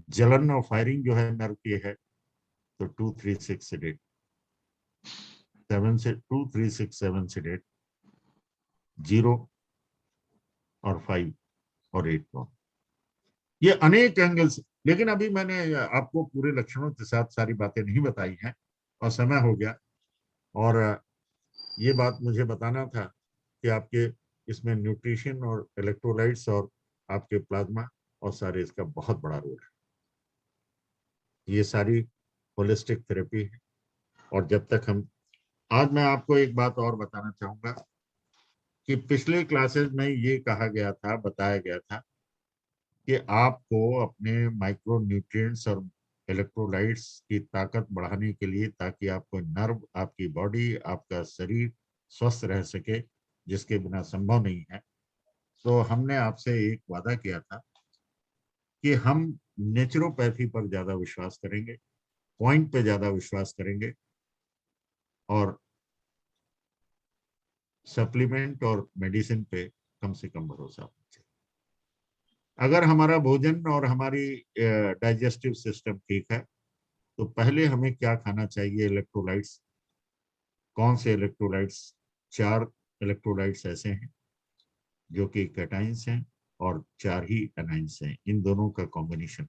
जलन और फायरिंग जो है नर्व की है, तो 236 सेडेट, 7 सेडेट, 0 और 5 और 8 को, ये अनेक एंगल्स। लेकिन अभी मैंने आपको पूरे लक्षणों के साथ सारी बातें नहीं बताई हैं और समय हो गया, और ये बात मुझे बताना था कि आपके इसमें न्यूट्रिशन और इलेक्ट्रोलाइट्स और आपके प्लाज्मा और सारे, इसका बहुत बड़ा रोल है। ये सारी होलिस्टिक थेरेपी है। और जब तक हम, आज मैं आपको एक बात और बताना चाहूंगा कि पिछले क्लासेस में ये कहा गया था, बताया गया था कि आपको अपने माइक्रो न्यूट्रिएंट्स और इलेक्ट्रोलाइट्स की ताकत बढ़ाने के लिए, ताकि आपको नर्व, आपकी बॉडी, आपका शरीर स्वस्थ रह सके, जिसके बिना संभव नहीं है। तो हमने आपसे एक वादा किया था कि हम नेचुरोपैथी पर ज्यादा विश्वास करेंगे, पॉइंट पे ज्यादा विश्वास करेंगे, और सप्लीमेंट और मेडिसिन पे कम से कम भरोसा होना चाहिए। अगर हमारा भोजन और हमारी डाइजेस्टिव सिस्टम ठीक है, तो पहले हमें क्या खाना चाहिए? इलेक्ट्रोलाइट्स। कौन से इलेक्ट्रोलाइट्स? 4 इलेक्ट्रोलाइट्स ऐसे हैं जो कि कैटाइंस हैं और 4 ही एनाइंस हैं, इन दोनों का कॉम्बिनेशन।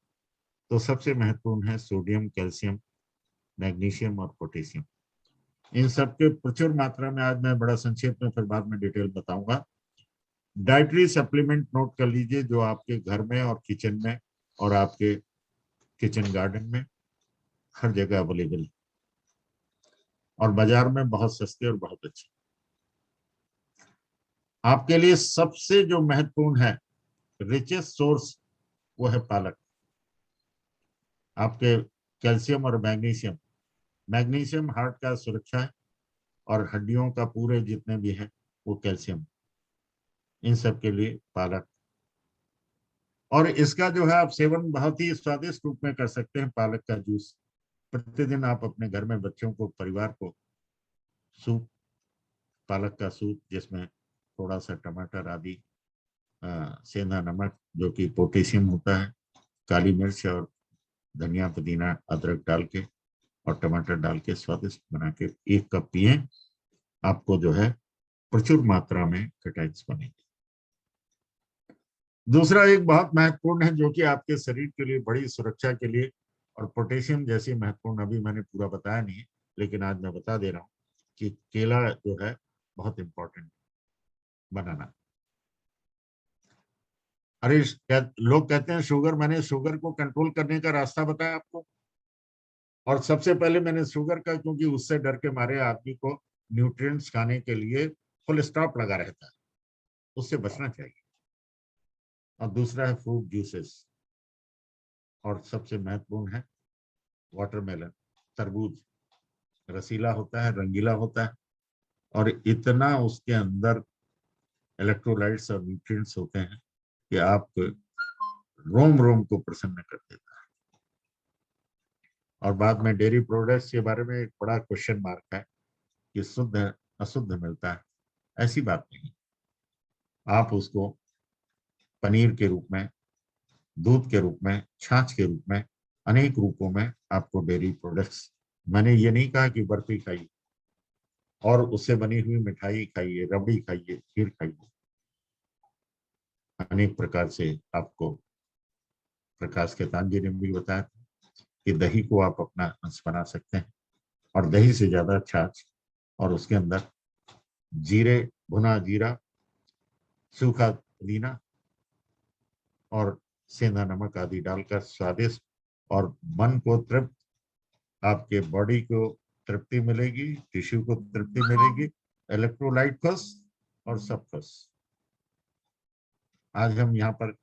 तो सबसे महत्वपूर्ण है सोडियम, कैल्शियम, मैग्नीशियम और पोटेशियम। इन सबके प्रचुर मात्रा में, आज मैं बड़ा संक्षेप में, फिर बाद में डिटेल बताऊंगा। डाइटरी सप्लीमेंट नोट कर लीजिए, जो आपके घर में और किचन में और आपके किचन गार्डन में हर जगह अवेलेबल है, और बाजार में बहुत सस्ते और बहुत अच्छे। आपके लिए सबसे जो महत्वपूर्ण है, रिचेस्ट सोर्स, वो है पालक। आपके कैल्शियम और मैग्नीशियम, मैग्नीशियम हार्ट का सुरक्षा है, और हड्डियों का पूरे जितने भी है वो कैल्शियम, इन सब के लिए पालक। और इसका जो है आप सेवन बहुत ही स्वादिष्ट रूप में कर सकते हैं। पालक का जूस प्रतिदिन आप अपने घर में बच्चों को, परिवार को सूप, पालक का सूप, जिसमें थोड़ा सा टमाटर आदि, सेंधा नमक जो कि पोटेशियम होता है, काली मिर्च और धनिया, पुदीना, अदरक डाल के और टमाटर डाल के स्वादिष्ट बना के 1 कप पिए, आपको जो है प्रचुर मात्रा में कैटाइंस बनेगी। दूसरा एक बहुत महत्वपूर्ण है, जो कि आपके शरीर के लिए बड़ी सुरक्षा के लिए, और पोटेशियम जैसी महत्वपूर्ण अभी मैंने पूरा बताया नहीं है, लेकिन आज मैं बता दे रहा हूँ कि केला जो है बहुत इंपॉर्टेंट, बनाना। अरे लोग कहते हैं शुगर, मैंने शुगर को कंट्रोल करने का रास्ता बताया आपको। और सबसे पहले मैंने शुगर का, क्योंकि उससे डर के मारे आदमी को न्यूट्रिएंट्स खाने के लिए फुल स्टॉप लगा रहता है, उससे बचना चाहिए। और दूसरा है फ्रूट जूसेस, और सबसे महत्वपूर्ण है वाटरमेलन, तरबूज। रसीला होता है, रंगीला होता है, और इतना उसके अंदर इलेक्ट्रोलाइट्स और न्यूट्रिएंट्स होते हैं कि आप रोम रोम को प्रसन्न कर देता है। और बाद में डेयरी प्रोडक्ट्स के बारे में एक बड़ा क्वेश्चन मार्क है कि शुद्ध अशुद्ध मिलता है, ऐसी बात नहीं। आप उसको पनीर के रूप में, दूध के रूप में, छाछ के रूप में, अनेक रूपों में आपको डेयरी प्रोडक्ट्स, मैंने ये नहीं कहा कि बर्फी खाइए और उससे बनी हुई मिठाई खाइए, रबड़ी खाइए, खीर खाइए, अनेक प्रकार से आपको प्रकाश केतान जी ने भी बताया कि दही को आप अपना अंश बना सकते हैं, और दही से ज्यादा छाछ, और उसके अंदर जीरे, भुना जीरा, सूखा पुदीना और सेंधा नमक आदि डालकर स्वादिष्ट, और मन को तृप्त, आपके बॉडी को तृप्ति मिलेगी, टिश्यू को तृप्ति मिलेगी, इलेक्ट्रोलाइट खुश और सब खुश। आज हम यहाँ पर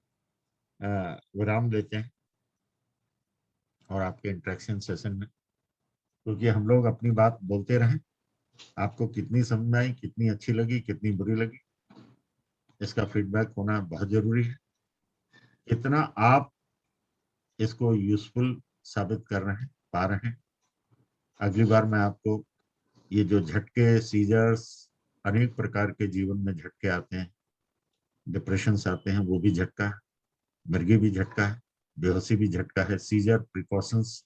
विराम देते हैं, और आपके इंटरेक्शन सेशन में, क्योंकि हम लोग अपनी बात बोलते रहें, आपको कितनी समझ में आई, कितनी अच्छी लगी, कितनी बुरी लगी, इसका फीडबैक होना बहुत जरूरी है। कितना आप इसको यूजफुल साबित कर रहे हैं, पा रहे हैं। अगली बार मैं आपको ये जो झटके, सीजर्स, अनेक प्रकार के जीवन में झटके आते हैं, डिप्रेशन आते हैं, वो भी झटका है, मिर्गी भी झटका है, बेहोशी भी झटका है। सीजर प्रिकॉशंस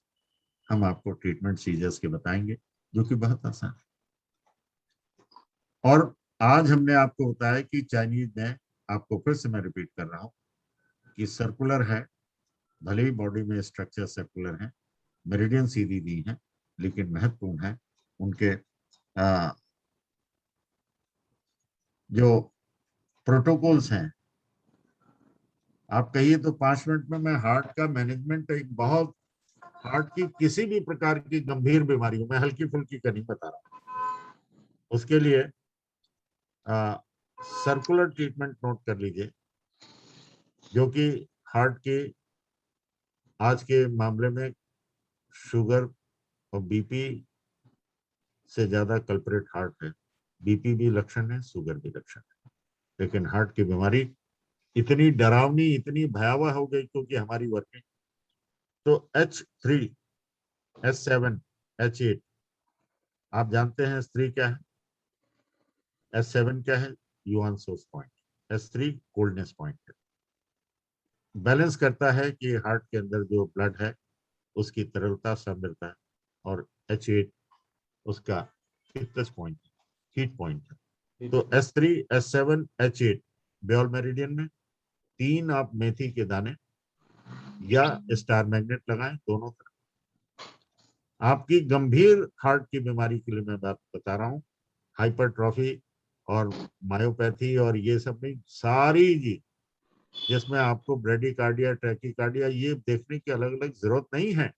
हम आपको ट्रीटमेंट सीजर्स के बताएंगे, जो कि बहुत आसान है। और आज हमने आपको बताया कि चाइनीज में, आपको फिर से मैं रिपीट कर रहा हूं कि सर्कुलर है, भले ही बॉडी में स्ट्रक्चर सर्कुलर है, मेरिडियन सीधी दी है, लेकिन महत्वपूर्ण है उनके जो प्रोटोकॉल्स हैं। आप कहिए तो 5 मिनट में मैं हार्ट का मैनेजमेंट, एक बहुत हार्ट की किसी भी प्रकार की गंभीर बीमारी, मैं हल्की फुल्की का नहीं बता रहा, उसके लिए सर्कुलर ट्रीटमेंट नोट कर लीजिए, जो कि हार्ट के आज के मामले में शुगर और बीपी से ज्यादा कल्परेट हार्ट है। बीपी भी लक्षण है, शुगर भी लक्षण है, लेकिन हार्ट की बीमारी इतनी डरावनी, इतनी भयावह हो गई क्योंकि हमारी वर्किंग। तो H3, S7, H8 आप जानते हैं S3 क्या है, S7 क्या है, yuan source point, S3 coldness point. Balance करता है कि हार्ट के अंदर जो ब्लड है उसकी तरलता, सांद्रता है, और H8 उसका थिकनेस पॉइंट, हीट पॉइंट है। तो S3, S7, H8 ब्योल मेरिडियन में 3 आप मेथी के दाने या स्टार मैग्नेट लगाएं दोनों तरफ। आपकी गंभीर हार्ट की बीमारी के लिए मैं बात बता रहा हूँ, हाइपरट्रॉफी और मायोपैथी और ये सब नहीं, सारी जी जिसमें आपको ब्रेडिकार्डिया, ट्रैकीकार्डिया ये देखने की अलग अलग जरूरत नहीं है।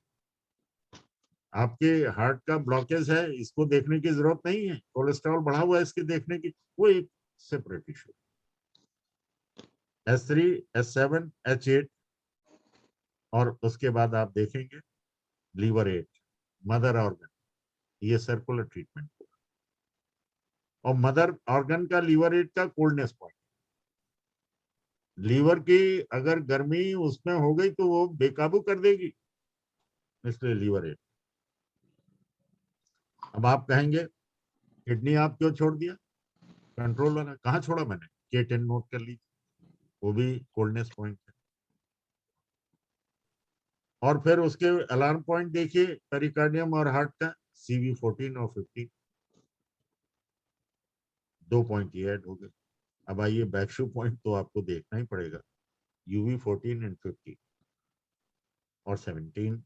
आपके हार्ट का ब्लॉकेज है, इसको देखने की जरूरत नहीं है। कोलेस्ट्रॉल बढ़ा हुआ है, इसके देखने की, वो एक separate issue. S3, S7, H8 और उसके बाद आप देखेंगे लीवर 8, मदर ऑर्गन, ये सर्कुलर ट्रीटमेंट होगा। और मदर ऑर्गन का लीवर 8 का कोल्डनेस पॉइंट, लीवर की अगर गर्मी उसमें हो गई तो वो बेकाबू कर देगी, इसलिए लीवर 8। अब आप कहेंगे किडनी आप क्यों छोड़ दिया, कंट्रोल वाला कहाँ छोड़ा मैंने, K10 नोट कर लीजिए, वो भी कोल्डनेस पॉइंट है। और फिर उसके अलार्म पॉइंट देखिए पेरिकार्डियम और हार्ट का, CV14 और 15, 2 पॉइंट ये ऐड हो गए। अब आइए बैकशू पॉइंट तो आपको देखना ही पड़ेगा, UV14 एंड 50 और 17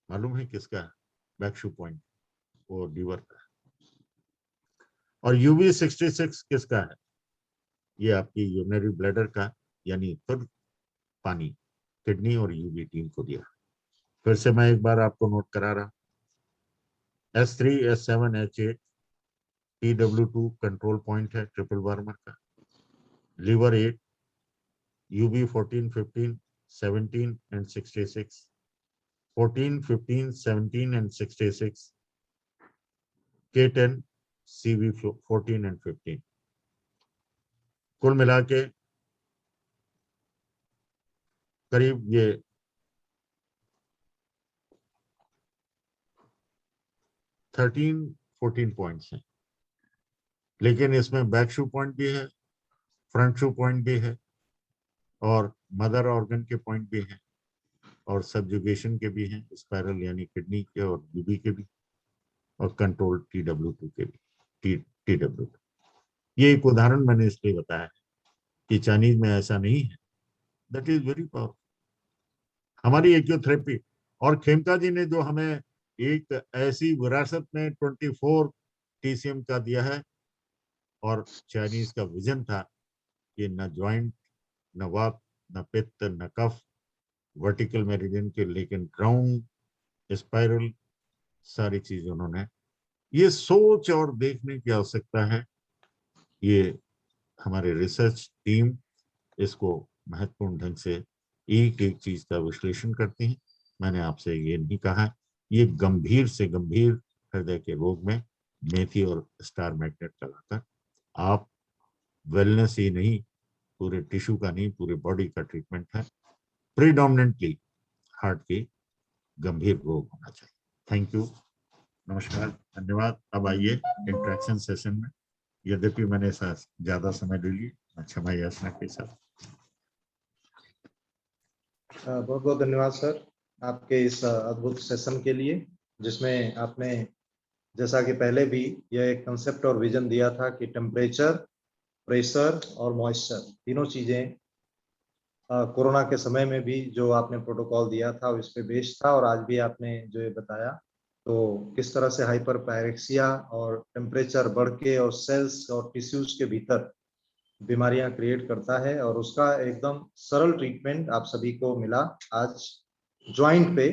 मालूम है किसका है बैकशू पॉइंट, वो लीवर का है। और UV66 किसका है, ये आपकी यूरिनरी ब्लैडर का, यानी फिर पानी, किडनी और यूवी टीम को दिया। फिर से मैं एक बार आपको नोट करा रहा, S3, S7, H8 TW2 control point है ट्रिपल वार्मर का, liver 8, UV14, 15, 17 and 66, 14, 15, 17 and 66, K10, CV14 and 15। कुल मिला के करीब ये 13-14 पॉइंट्स हैं, लेकिन इसमें बैक शू पॉइंट भी है, फ्रंट शू पॉइंट भी है, और मदर ऑर्गन के पॉइंट भी हैं, और सबजुगेशन के भी हैं, स्पाइरल यानी किडनी के और यूबी के भी, और कंट्रोल TW2 के भी, TW2। ये एक उदाहरण मैंने इसलिए बताया कि चाइनीज में ऐसा नहीं है, दैट इज वेरी पावरफुल। हमारी एक्योथेरेपी, और खेमका जी ने जो हमें एक ऐसी विरासत में 24 TCM का दिया है, और चाइनीज का विजन था कि न ज्वाइंट, न वात, न पित्त, न कफ, वर्टिकल मेरिडियन के, लेकिन ग्राउंड, स्पाइरल, सारी चीज उन्होंने, ये सोच और देखने की आवश्यकता है। ये हमारे रिसर्च टीम इसको महत्वपूर्ण ढंग से एक एक चीज का विश्लेषण करती है। मैंने आपसे ये नहीं कहा, ये गंभीर से गंभीर हृदय के रोग में मेथी और स्टार मैग्नेट लगाकर आप वेलनेस ही नहीं, पूरे टिश्यू का नहीं, पूरे बॉडी का ट्रीटमेंट है। प्रीडोमिनेंटली हार्ट के गंभीर रोग होना चाहिए। थैंक यू, नमस्कार, धन्यवाद। अब आइए इंटरेक्शन सेशन में, यद्यपि मैंने ज्यादा समय ले लिया, क्षमा याचना के साथ। बहुत बहुत धन्यवाद सर आपके इस अद्भुत सेशन के लिए, जिसमें आपने जैसा कि पहले भी यह एक कंसेप्ट और विजन दिया था कि टेम्परेचर, प्रेशर और मॉइस्चर तीनों चीजें कोरोना के समय में भी जो आपने प्रोटोकॉल दिया था इस पे बेस्ड था, और आज भी आपने जो ये बताया तो किस तरह से हाइपर पायरेक्सिया और टेम्परेचर बढ़ के और सेल्स और टिश्यूज के भीतर बीमारियां क्रिएट करता है, और उसका एकदम सरल ट्रीटमेंट आप सभी को मिला आज ज्वाइंट पे।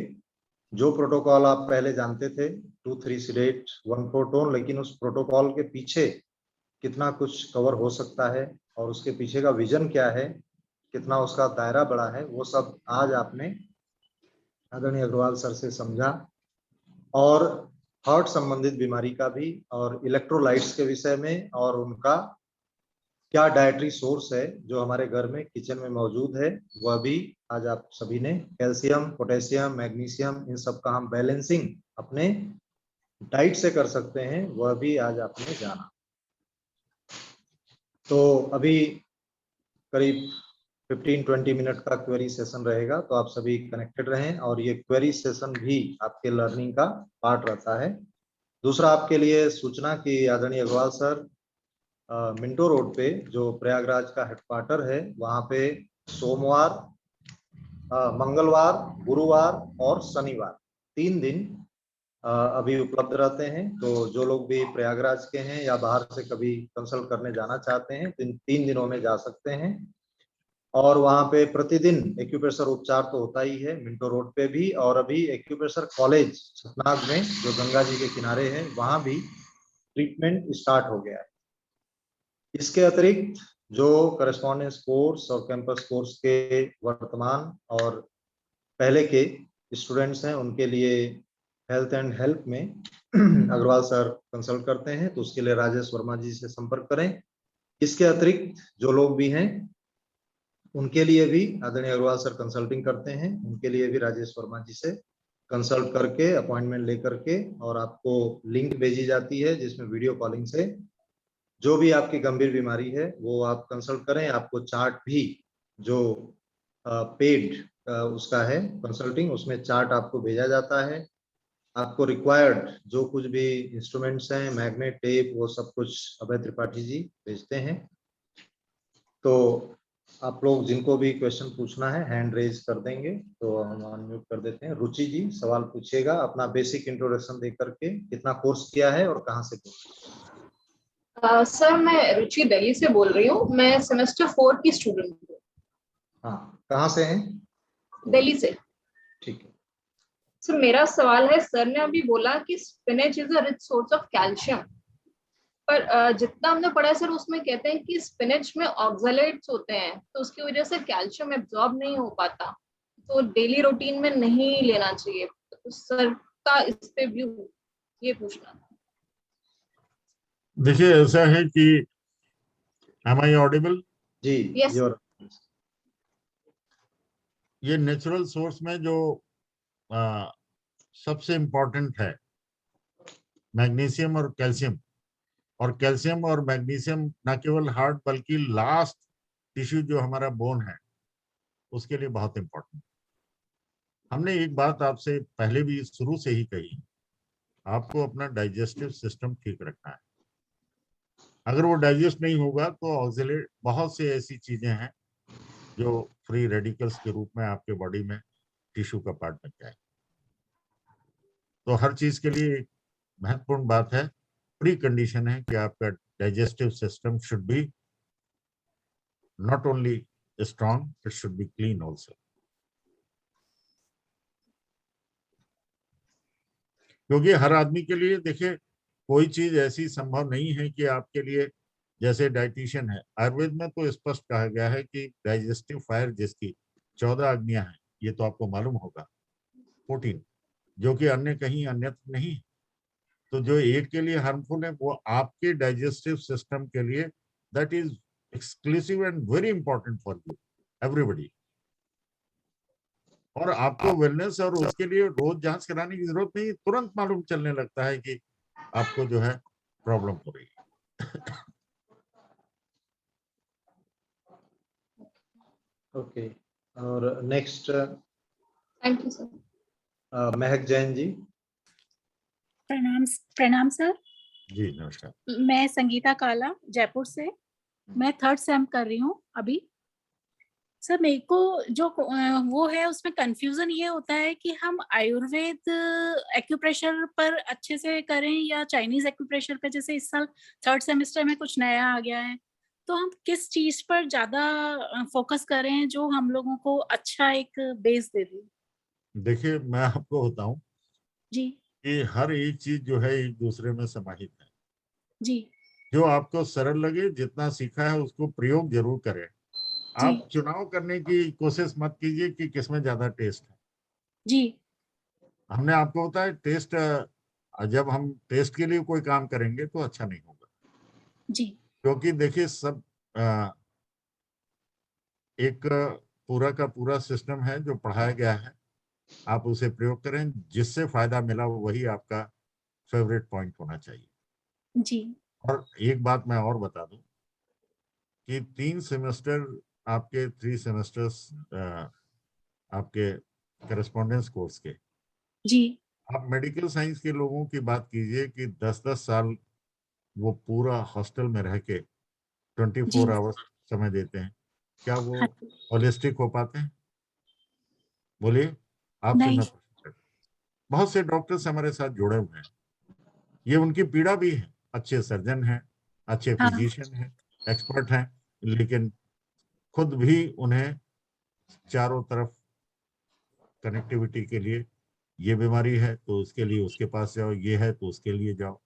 जो प्रोटोकॉल आप पहले जानते थे 2-3 सीडेट 1-4 टोन, लेकिन उस प्रोटोकॉल के पीछे कितना कुछ कवर हो सकता है और उसके पीछे का विजन क्या है, कितना उसका दायरा बड़ा है, वो सब आज आपने आदरणीय अग्रवाल सर से समझा। और हार्ट संबंधित बीमारी का भी, और इलेक्ट्रोलाइट्स के विषय में, और उनका क्या डाइटरी सोर्स है जो हमारे घर में किचन में मौजूद है, वह भी आज आप सभी ने, कैल्शियम, पोटेशियम, मैग्नीशियम, इन सब का हम बैलेंसिंग अपने डाइट से कर सकते हैं, वह भी आज आपने जाना। तो अभी करीब 15-20 मिनट का क्वेरी सेशन रहेगा, तो आप सभी कनेक्टेड रहें, और ये क्वेरी सेशन भी आपके लर्निंग का पार्ट रहता है। दूसरा आपके लिए सूचना कि आदरणीय अग्रवाल सर मिंटो रोड पे जो प्रयागराज का हेडक्वार्टर है, वहाँ पे सोमवार, मंगलवार, गुरुवार और शनिवार 3 दिन अभी उपलब्ध रहते हैं। तो जो लोग भी प्रयागराज के हैं या बाहर से कभी कंसल्ट करने जाना चाहते हैं तो इन 3 दिनों में जा सकते हैं। और वहाँ पे प्रतिदिन एक्यूप्रेशर उपचार तो होता ही है मिंटो रोड पे भी, और अभी एक्यूप्रेशर कॉलेज सतनाग में जो गंगा जी के किनारे है, वहाँ भी ट्रीटमेंट स्टार्ट हो गया है। इसके अतिरिक्त जो करस्पॉन्डेंस कोर्स और कैंपस कोर्स के वर्तमान और पहले के स्टूडेंट्स हैं, उनके लिए हेल्थ एंड हेल्प में अग्रवाल सर कंसल्ट करते हैं, तो उसके लिए राजेश वर्मा जी से संपर्क करें। इसके अतिरिक्त जो लोग भी हैं उनके लिए भी आदरणीय अग्रवाल सर कंसल्टिंग करते हैं, उनके लिए भी राजेश वर्मा जी से कंसल्ट करके अपॉइंटमेंट लेकर के, और आपको लिंक भेजी जाती है जिसमें वीडियो कॉलिंग से जो भी आपकी गंभीर बीमारी है वो आप कंसल्ट करें। आपको चार्ट भी जो पेड उसका है कंसल्टिंग, उसमें चार्ट आपको भेजा जाता है। आपको रिक्वायर्ड जो कुछ भी इंस्ट्रूमेंट्स हैं, मैग्नेट, टेप, वो सब कुछ अभय त्रिपाठी जी भेजते हैं। तो आप लोग जिनको भी क्वेश्चन पूछना है हैंड रेज कर देंगे तो हम अनम्यूट कर देते हैं। रुचि जी सवाल पूछिएगा, अपना बेसिक इंट्रोडक्शन दे करके, कितना कोर्स किया है और कहाँ से सर मैं रुचि दिल्ली से बोल रही हूँ। मैं सेमेस्टर 4 की स्टूडेंट हूँ। हाँ, कहाँ से हैं? दिल्ली से। ठीक है सर मेरा सवाल है, सर ने अभी बोला कि spinach is a rich source of calcium, पर जितना हमने पढ़ा है सर उसमें कहते हैं कि स्पिनच में ऑक्सैलेट्स होते हैं, तो उसकी वजह से कैल्शियम एब्जॉर्ब नहीं हो पाता, तो डेली रूटीन में नहीं लेना चाहिए। तो सर का इस पे व्यू ये पूछना था। देखिए ऐसा है कि am I audible? जी। Yes. ये नेचुरल सोर्स में जो सबसे इम्पोर्टेंट है मैग्नीशियम और कैल्शियम, और कैल्शियम और मैग्नीशियम न केवल हार्ट बल्कि लास्ट टिश्यू जो हमारा बोन है उसके लिए बहुत इम्पोर्टेंट। हमने एक बात आपसे पहले भी शुरू से ही कही, आपको अपना डाइजेस्टिव सिस्टम ठीक रखना है। अगर वो डाइजेस्ट नहीं होगा तो ऑक्सीलेट बहुत से ऐसी चीजें हैं जो फ्री रेडिकल्स के रूप में आपके बॉडी में टिश्यू का पार्ट बन जाए। तो हर चीज के लिए एक महत्वपूर्ण बात है, प्री कंडीशन है कि आपका digestive system should be not only strong, it should be clean also. क्योंकि हर आदमी के लिए देखिए कोई चीज ऐसी संभव नहीं है कि आपके लिए, जैसे डाइटिशियन है, आयुर्वेद में तो स्पष्ट कहा गया है कि डाइजेस्टिव फायर जिसकी 14 अग्नियां हैं, ये तो आपको मालूम होगा, 14, जो कि अन्य कहीं अन्यत्र नहीं। तो जो एक के लिए हार्मफुल है वो आपके डाइजेस्टिव सिस्टम के लिए that is exclusive and very important for you everybody. और आपको वेलनेस और उसके लिए रोज जांच कराने की जरूरत नहीं, तुरंत मालूम चलने लगता है कि आपको जो है प्रॉब्लम हो रही है। ओके, और नेक्स्ट थैंक यू सर। महक जैन जी। प्रणाम प्रणाम सर। जी नमस्कार। मैं संगीता काला जयपुर से, मैं 3rd सेम कर रही हूँ अभी। सर मेरे को जो वो है उसमें कंफ्यूजन ये होता है कि हम आयुर्वेद एक्यूप्रेशर पर अच्छे से करें या चाइनीज एक्यूप्रेशर पे। जैसे इस साल 3rd सेमेस्टर में कुछ नया आ गया है, तो हम किस चीज पर ज्यादा फोकस करें जो हम लोगों को अच्छा एक बेस दे दे। देखिए मैं आपको बताऊं जी कि हर एक चीज जो है एक दूसरे में समाहित है। जी जो आपको सरल लगे, जितना सीखा है उसको प्रयोग जरूर करें। जी आप चुनाव करने की कोशिश मत कीजिए कि किसमें ज्यादा टेस्ट है। जी हमने आपको बताया टेस्ट, जब हम टेस्ट के लिए कोई काम करेंगे तो अच्छा नहीं होगा। जी क्योंकि देखिए सब एक पूरा का पूरा सिस्टम है जो पढ़ाया गया है, आप उसे प्रयोग करें, जिससे फायदा मिला वही आपका फेवरेट पॉइंट होना चाहिए। जी और एक बात मैं और बता दूं कि 3 सेमेस्टर आपके 3 सेमेस्टर्स आपके करस्पॉन्डेंस कोर्स के, जी आप मेडिकल साइंस के लोगों की बात कीजिए कि 10-10 साल वो पूरा हॉस्टल में रह के 24 जी आवर्स समय देते हैं। क्या वो हाँ, होलिस्टिक हो पाते हैं? बोलिए, आपसे नहीं मैं प्रश्न करता हूं। बहुत से डॉक्टर्स हमारे साथ जुड़े हुए हैं, ये उनकी पीड़ा भी है। अच्छे सर्जन हैं, अच्छे हाँ फिजिशियन हैं, एक्सपर्ट हैं, लेकिन खुद भी उन्हें चारों तरफ कनेक्टिविटी के लिए, ये बीमारी है तो उसके लिए उसके पास जाओ, ये है तो उसके लिए जाओ,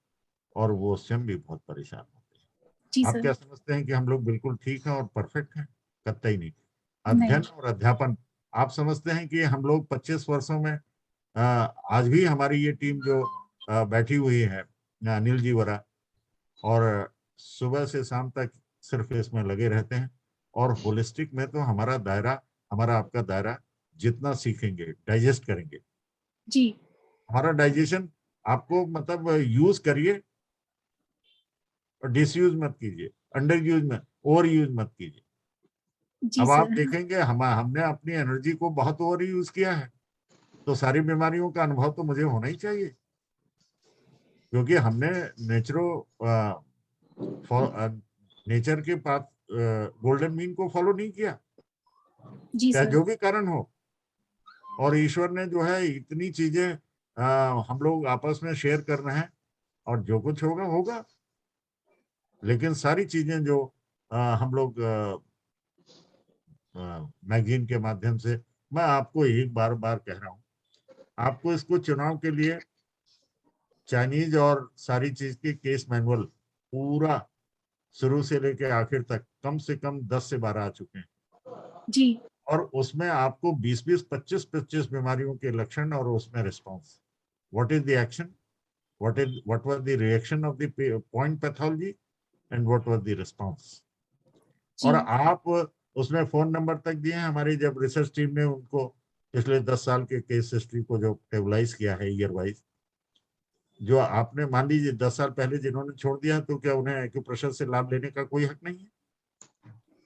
और वो स्वयं भी बहुत परेशान होते जी हैं। आप सर। क्या समझते हैं कि हम लोग बिल्कुल ठीक हैं और परफेक्ट हैं? कतई नहीं। नहीं अध्ययन और अध्यापन, आप समझते हैं कि हम लोग 25 वर्षों में, आज भी हमारी ये टीम जो बैठी हुई है, अनिल जी वरा, और सुबह से शाम तक सिर्फ इसमें लगे रहते हैं। और होलिस्टिक में तो हमारा दायरा, हमारा आपका दायरा, जितना सीखेंगे डाइजेस्ट करेंगे, जी हमारा डाइजेशन, आपको मतलब यूज करिए और डिसयूज मत कीजिए, अंडर यूज में ओवर यूज मत कीजिए। जी अब आप सर। देखेंगे हमने अपनी एनर्जी को बहुत ओवर यूज किया है, तो सारी बीमारियों का अनुभव तो मुझे होना ही चाहिए, क्योंकि हमने नेचर के पाथ, गोल्डन मीन को फॉलो नहीं किया, जी चाहे सर। जो भी कारण हो। और ईश्वर ने जो है इतनी चीजें हम लोग आपस में शेयर कर रहे हैं, और जो कुछ होगा होगा। लेकिन सारी चीजें जो हम लोग मैगजीन के माध्यम से, मैं आपको एक बार बार कह रहा हूं, आपको इसको चुनाव के लिए चाइनीज और सारी चीज की केस मैनुअल पूरा शुरू से लेकर आखिर तक कम से कम 10 से 12 आ चुके हैं। जी और उसमें आपको 20-20, 25-25 बीमारियों के लक्षण और उसमें response, what is the action, what was the reaction of the point pathology and what was the response। जी और आप उसमें फोन नंबर तक दिए हैं। हमारी जब रिसर्च टीम ने उनको पिछले 10 साल के केस हिस्ट्री को जो टेबलाइज किया है ईयर वाइज, जो आपने मान लीजिए 10 साल पहले जिन्होंने छोड़ दिया, तो क्या उन्हें एक्यूप्रेशर से लाभ लेने का कोई हक नहीं है?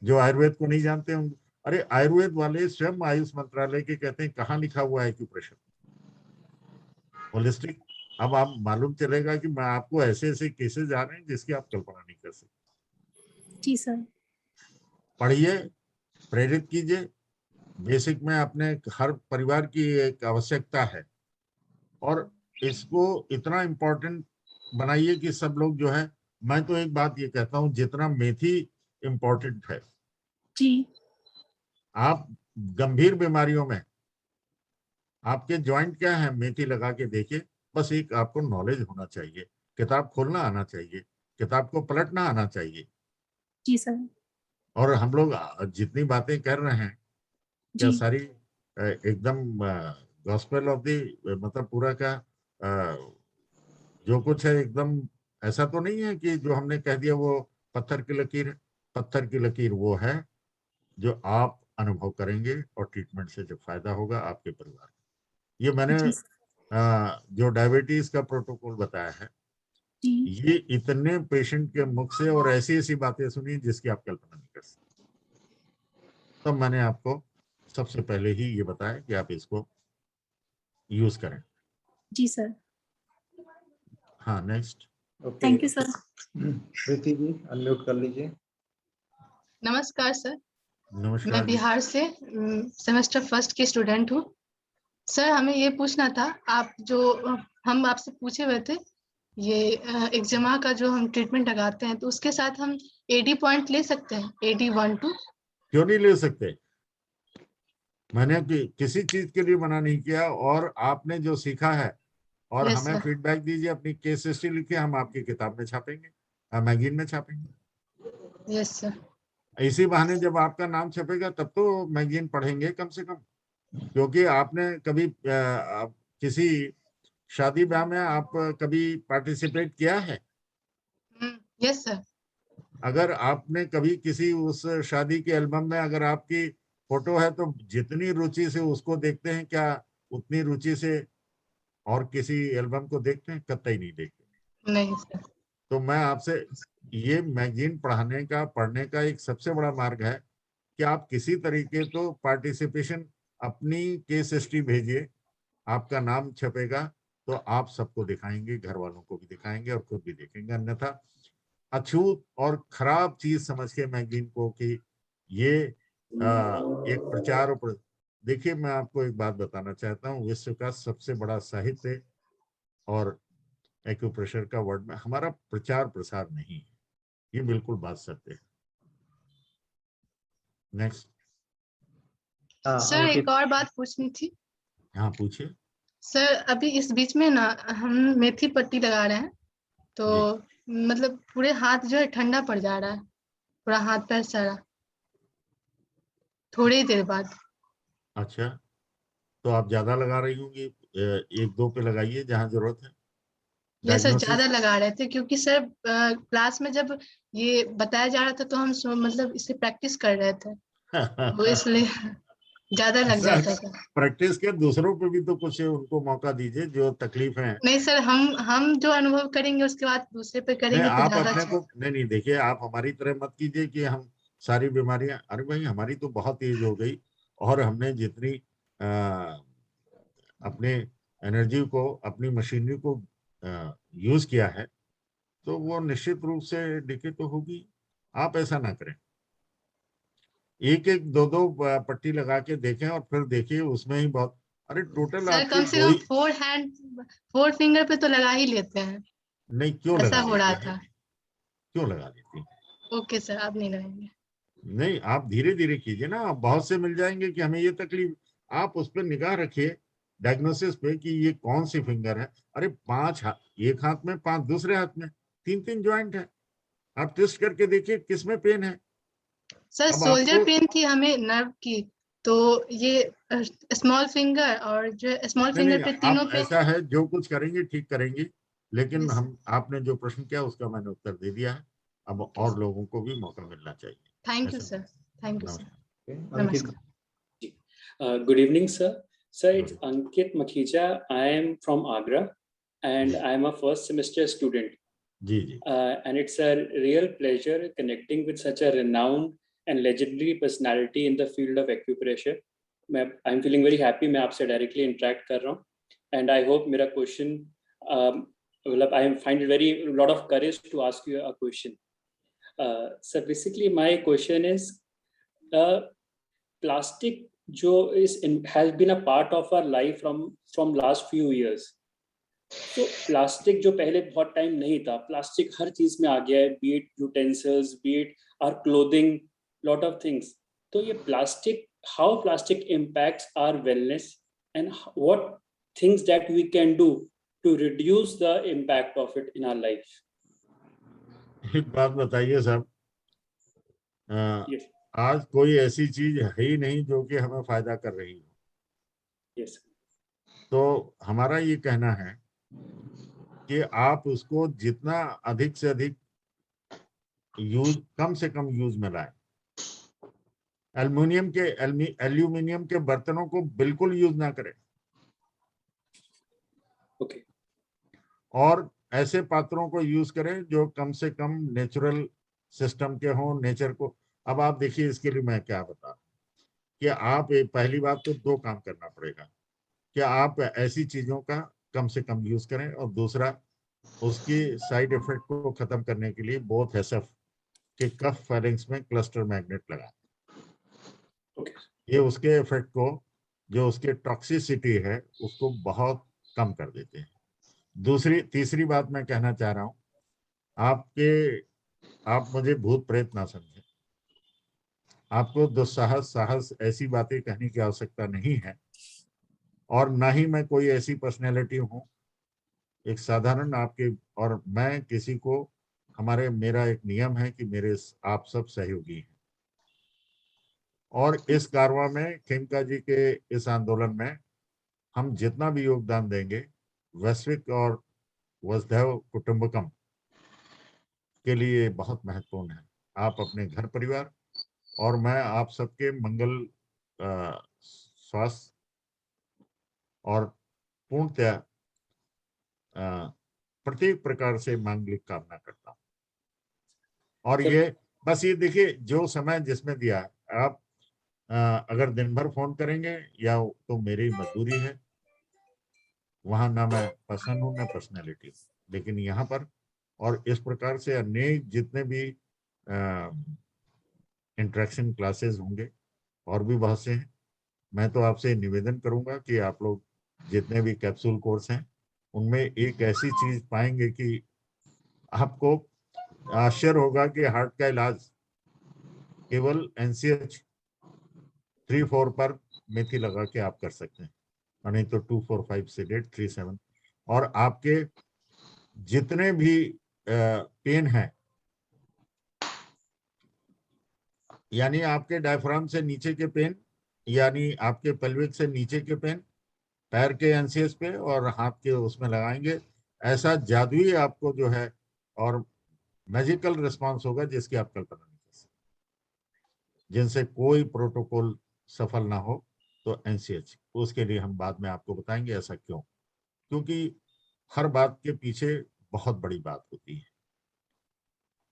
जो आयुर्वेद को नहीं जानते होंगे, अरे आयुर्वेद वाले स्वयं आयुष मंत्रालय के कहते हैं कहाँ लिखा हुआ है एक्यूप्रेशर, होलिस्टिक। अब आप मालूम चलेगा कि मैं आपको ऐसे ऐसे केसेस आ रहे हैं जिसकी आप कल्पना नहीं कर सकते। जी सर। पढ़िए, प्रेरित कीजिए। बेसिक में अपने हर परिवार की एक आवश्यकता है, और इसको इतना इम्पोर्टेंट बनाइए कि सब लोग जो है, मैं तो एक बात ये कहता हूँ, जितना मेथी इम्पोर्टेंट है, जी आप गंभीर बीमारियों में आपके जॉइंट क्या है, मेथी लगा के देखिए। बस एक आपको नॉलेज होना चाहिए, किताब खोलना आना चाहिए, किताब को पलटना आना चाहिए। जी सर। और हम लोग जितनी बातें कर रहे हैं, क्या जी सारी एकदम गॉस्पेल ऑफ दी, मतलब पूरा का जो कुछ है एकदम ऐसा तो नहीं है कि जो हमने कह दिया वो पत्थर की लकीर है। पत्थर की लकीर वो है जो आप अनुभव करेंगे और ट्रीटमेंट से जो फायदा होगा आपके परिवार को। ये मैंने जी जो डायबिटीज का प्रोटोकॉल बताया है, जी ये इतने पेशेंट के मुख से और ऐसी ऐसी बातें सुनी जिसकी आप कल्पना नहीं कर सकते। तब मैंने आपको सबसे पहले ही ये बताएं कि आप इसको यूज करें। जी सर। हाँ, next. Okay, thank you sir. Preeti ji unmute कर लीजिए। नमस्कार सर, मैं नमस्कार जी। बिहार से सेमेस्टर फर्स्ट की स्टूडेंट हूँ। सर हमें ये पूछना था, आप जो हम आपसे पूछे हुए थे ये एक्जिमा का जो हम ट्रीटमेंट लगाते हैं तो उसके साथ हम AD पॉइंट ले सकते हैं, AD 1 2? क्यों नहीं ले सकते? मैंने किसी चीज के लिए मना नहीं किया, और आपने जो सीखा है और Yes, हमें sir. फीडबैक दीजिए, अपनी केस हिस्ट्री लिखिए, हम आपकी किताब में छापेंगे, मैगजीन में छापेंगे। Yes sir. इसी बहाने जब आपका नाम छपेगा तब तो मैगजीन पढ़ेंगे कम से कम, क्योंकि आपने कभी किसी शादी ब्याह में आप कभी पार्टिसिपेट किया है? Yes sir. अगर आपने कभी किसी उस शादी के एल्बम में अगर आपकी फोटो है तो जितनी रुचि से उसको देखते हैं, क्या उतनी रुचि से और किसी एल्बम को देखते हैं? कतई नहीं देखते। नहीं सर। तो मैं आपसे, ये मैगजीन पढ़ने का एक सबसे बड़ा मार्ग है कि आप किसी तरीके तो पार्टिसिपेशन, अपनी केस हिस्ट्री भेजिए, आपका नाम छपेगा तो आप सबको दिखाएंगे, घर वालों को भी दिखाएंगे और खुद भी देखेंगे। अन्यथा अछूत और खराब चीज समझ के मैगजीन को कि ये एक प्रचार देखिए, मैं आपको एक बात बताना चाहता हूँ, विश्व का सबसे बड़ा साहित्य और एक्यूप्रेशर का वर्ड में हमारा प्रचार प्रसार नहीं है, ये बिल्कुल बात सत्य है। नेक्स्ट। सर एक और बात पूछनी थी। हाँ, पूछिए। सर अभी इस बीच में ना हम मेथी पट्टी लगा रहे हैं तो मतलब पूरे हाथ जो है ठंडा पड़ जा रहा है, पूरा हाथ पैर सारा थोड़ी ही देर बाद। अच्छा, तो आप ज्यादा लगा रही होंगी, एक दो पे लगाइए जहां जरूरत है। ये सर Diagnosis? ज्यादा लगा रहे थे क्योंकि सर क्लास में जब ये बताया जा रहा था तो हम मतलब इससे प्रैक्टिस कर रहे थे तो इसलिए ज्यादा लग जाता था। प्रैक्टिस के दूसरों पे भी तो कुछ उनको मौका दीजिए जो तकलीफ है। नहीं सर, हम जो अनुभव करेंगे उसके बाद दूसरे पे नहीं, करेंगे तो आप ज्यादा अपने अच्छा। को नहीं देखिए, आप हमारी तरह मत कीजिए कि हम सारी बीमारियां, अरे भाई हमारी तो बहुत एज हो गई और हमने जितनी अपने एनर्जी को, अपनी मशीनरी को यूज किया है तो वो निश्चित रूप से डिके तो होगी। आप ऐसा ना करें, एक एक दो दो पट्टी लगा के देखें और फिर देखिए उसमें ही बहुत, अरे टोटल सर आपके कम से दो कम ही, 4 फिंगर पे तो लगा ही लेते हैं, नहीं क्यों ऐसा लगा हो रहा लेते हैं, था। क्यों लगा लेती हैं? ओके सर, आप नहीं लगाएंगे। नहीं, आप धीरे धीरे कीजिए ना, आप बहुत से मिल जाएंगे कि हमें ये तकलीफ, आप उस पर निगाह रखिए डायग्नोसिस पे कि ये कौन सी फिंगर है। अरे 5 एक हाथ में, 5 दूसरे हाथ में, 3 ज्वाइंट है, आप टेस्ट करके देखिए किसमें पेन है। सर अब सोल्जर आपको पेन थी हमें नर्व की, तो ये स्मॉल फिंगर और जो स्मॉल नहीं, फिंगर पे आप तीनों पे। ऐसा है जो कुछ करेंगे ठीक करेंगे, लेकिन Yes, हम, आपने जो प्रश्न किया उसका मैंने उत्तर दे दिया है, अब okay, और लोगों को भी मौका मिलना चाहिए। थैंक यू ऐसा सर, थैंक यू सर, नमस्कार। अंकित। नमस्कार। Good evening, sir. Sir, it's Good. Ankit Makhija. I am from Agra, and I am a first semester student. Ji ji. And it's a real pleasure connecting with such a renowned and legendary personality in the field of acupressure. I'm feeling very happy मैं आपसे directly interact कर रहा हूँ, and I hope मेरा question, मतलब I find it very lot of courage to ask you a question. So basically my question is, plastic जो has been a part of our life from last few years. So plastic जो पहले बहुत टाइम नहीं था, प्लास्टिक हर चीज में आ गया है, be it utensils, be it our clothing, lot of things. तो ये plastic, how plastic impacts our wellness and what things that we can do to reduce the impact of it in our life. एक बात बताइए साहब, Yes. आज कोई ऐसी चीज है ही नहीं जो कि हमें फायदा कर रही हो। Yes. तो हमारा ये कहना है कि आप उसको जितना अधिक से अधिक यूज, कम से कम यूज में लाएं। एल्यूमिनियम के बर्तनों को बिल्कुल यूज ना करें। Okay. और ऐसे पात्रों को यूज करें जो कम से कम नेचुरल सिस्टम के हों, नेचर को। अब आप देखिए, इसके लिए मैं क्या बता, कि आप पहली बात तो 2 काम करना पड़ेगा कि आप ऐसी चीजों का कम से कम यूज करें, और दूसरा उसकी साइड इफेक्ट को खत्म करने के लिए बोथ एसएफ के कफ फेरिंग्स में क्लस्टर मैग्नेट लगाएं। Okay. ये उसके इफेक्ट को, जो उसके टॉक्सिसिटी है, उसको बहुत कम कर देते हैं। तीसरी बात मैं कहना चाह रहा हूं, आप मुझे भूत प्रेत ना समझें। आपको दुस्साहस साहस ऐसी बातें कहने की आवश्यकता नहीं है, और ना ही मैं कोई ऐसी पर्सनैलिटी हूं। एक साधारण आपके, और मैं किसी को, मेरा एक नियम है कि मेरे आप सब सहयोगी हैं, और इस कारवा में खेमका जी के इस आंदोलन में हम जितना भी योगदान देंगे वैश्विक और वसुधैव कुटुंबकम के लिए बहुत महत्वपूर्ण है। आप अपने घर परिवार और मैं आप सबके मंगल, स्वास्थ्य और पूर्णतया प्रत्येक प्रकार से मांगलिक कामना करता हूँ। और ये बस ये देखिए, जो समय जिसमें दिया है, आप अगर दिन भर फोन करेंगे या तो मेरी मजबूरी है, वहां ना मैं पर्सन हूँ ना पर्सनैलिटी, लेकिन यहाँ पर और इस प्रकार से अनेक जितने भी इंटरेक्शन क्लासेस होंगे और भी बहुत से हैं। मैं तो आपसे निवेदन करूंगा कि आप लोग जितने भी कैप्सूल कोर्स हैं उनमें एक ऐसी चीज पाएंगे कि आपको आश्चर्य होगा कि हार्ट का इलाज केवल NCH 3-4 पर मेथी लगा के आप कर सकते हैं, और नहीं तो 2-4-5 सेडेट 3-7, और आपके जितने भी पेन है, यानी आपके डायफ्राम से नीचे के पेन, यानी आपके पेल्विक से नीचे के पेन, पैर के NCH पे और हाथ के उसमें लगाएंगे, ऐसा जादुई आपको जो है और मैजिकल रिस्पांस होगा जिसकी आप कल्पना नहीं कर सकते। जिनसे कोई प्रोटोकॉल सफल ना हो तो NCH, उसके लिए हम बाद में आपको बताएंगे ऐसा क्यों, क्योंकि हर बात के पीछे बहुत बड़ी बात होती है,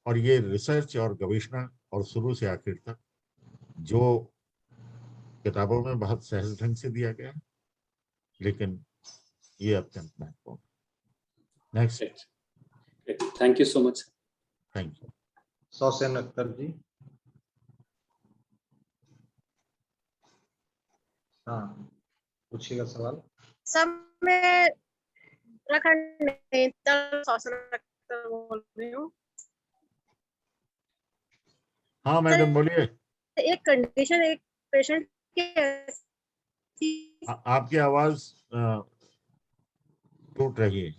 और ये रिसर्च और गवेषणा और शुरू से आखिर तक जो किताबों में बहुत सहज ढंग से दिया गया है, लेकिन ये अत्यंत महत्वपूर्ण। Next. Thank you so much. Thank you. Sausen Akhtar ji. हाँ, पूछिएगा सवाल। सर मैं उत्तराखंड नेतल सौसेन अख्तर बोल रही हूँ। हाँ मैडम बोलिए। एक कंडीशन, एक पेशेंट की आपकी आवाज टूट रही है।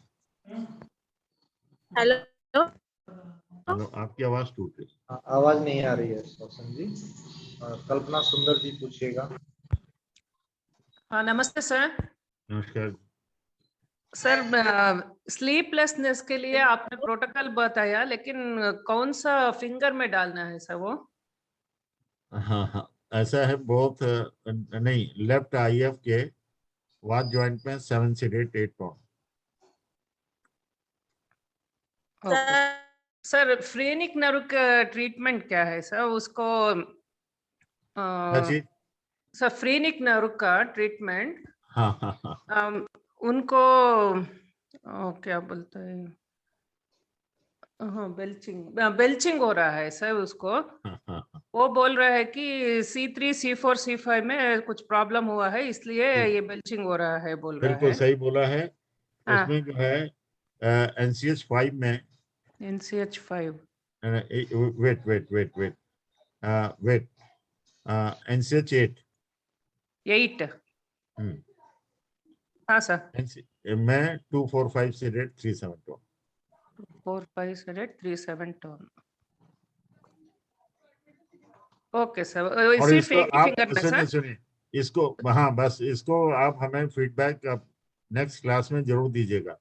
हेलो, हेलो, आपकी आवाज टूट रही है। आवाज नहीं आ रही है सौसेन जी। कल्पना सुंदर जी पूछिएगा। हाँ नमस्ते सर। नमस्कार सर, स्लीपलेसनेस के लिए आपने प्रोटोकॉल बताया, लेकिन कौन सा फिंगर में डालना है सर वो? हाँ हाँ, ऐसा है बहुत नहीं, लेफ्ट IF के वाद जॉइंट में 7 sedate 8 pound. Sir phrenic nerve का ट्रीटमेंट क्या है सर? उसको सर फ्रेनिक नर्व का ट्रीटमेंट, हाँ हाँ हाँ, उनको क्या बोलते हैं, हाँ बेल्चिंग हो रहा है सर उसको। हाँ, वो बोल रहा है कि C3 C4 C5 में कुछ प्रॉब्लम हुआ है, इसलिए ये बेल्चिंग हो रहा है बोल रहा है। बिल्कुल सही बोला है। हाँ। उसमें जो है NCH 5 में NCH 5 वेट NCH 8 हाँ सर, में 2-4-5 sedate 3-7 tone. 4-5 sedate 3-7 tone. Okay sir, और इसी इसको आप फिंगर में सुनिए सर? सुनिए इसको, हाँ बस इसको आप हमें फीडबैक नेक्स्ट क्लास में जरूर दीजिएगा।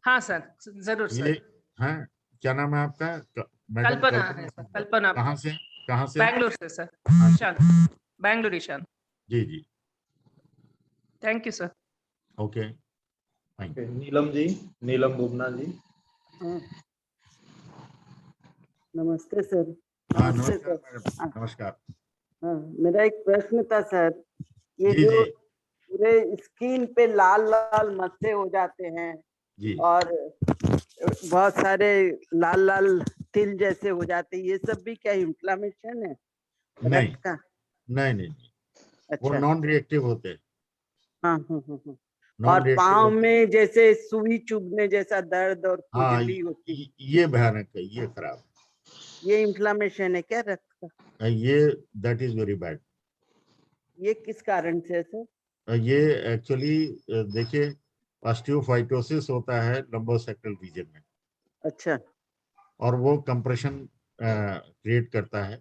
हाँ सर, जरूर ये सर। हाँ, क्या नाम है आपका? मैडम कल्पना है सर, कल्पना। कहाँ से? बैंगलोर से सर। हाँ, Ishan, Bangalore Ishan. Ji. Thank you sir. Okay, Neelam ji, Neelam Bubna ji. नमस्ते सर। हाँ नमस्कार मैडम, नमस्कार। हाँ, मेरा एक प्रश्न था सर, ये जी जो जी पूरे स्किन पे लाल लाल मस्से हो जाते हैं जी। और बहुत सारे लाल लाल तिल जैसे हो जाते हैं, ये सब भी क्या इन्फ्लामेशन है नहीं रक्त का? नहीं नहीं, वो अच्छा। नॉन रिएक्टिव होते हैं, हाँ हाँ हाँ हाँ। और नॉन रिएक्टिव पाँव होते हैं। में जैसे सुई चुभने जैसा दर्द और हाँ, खुजली होती, ये भयानक है, ये खराब ये इन्फ्लामेशन है क्या रक्त का? है, ये दैट इज वेरी बैड। ये किस कारण से है सर? ये एक्चुअली देखिए, ऑस्टियोफाइटोसिस होता है लंबोसेक्रल रीजन में, अच्छा। और वो कंप्रेशन क्रिएट करता है।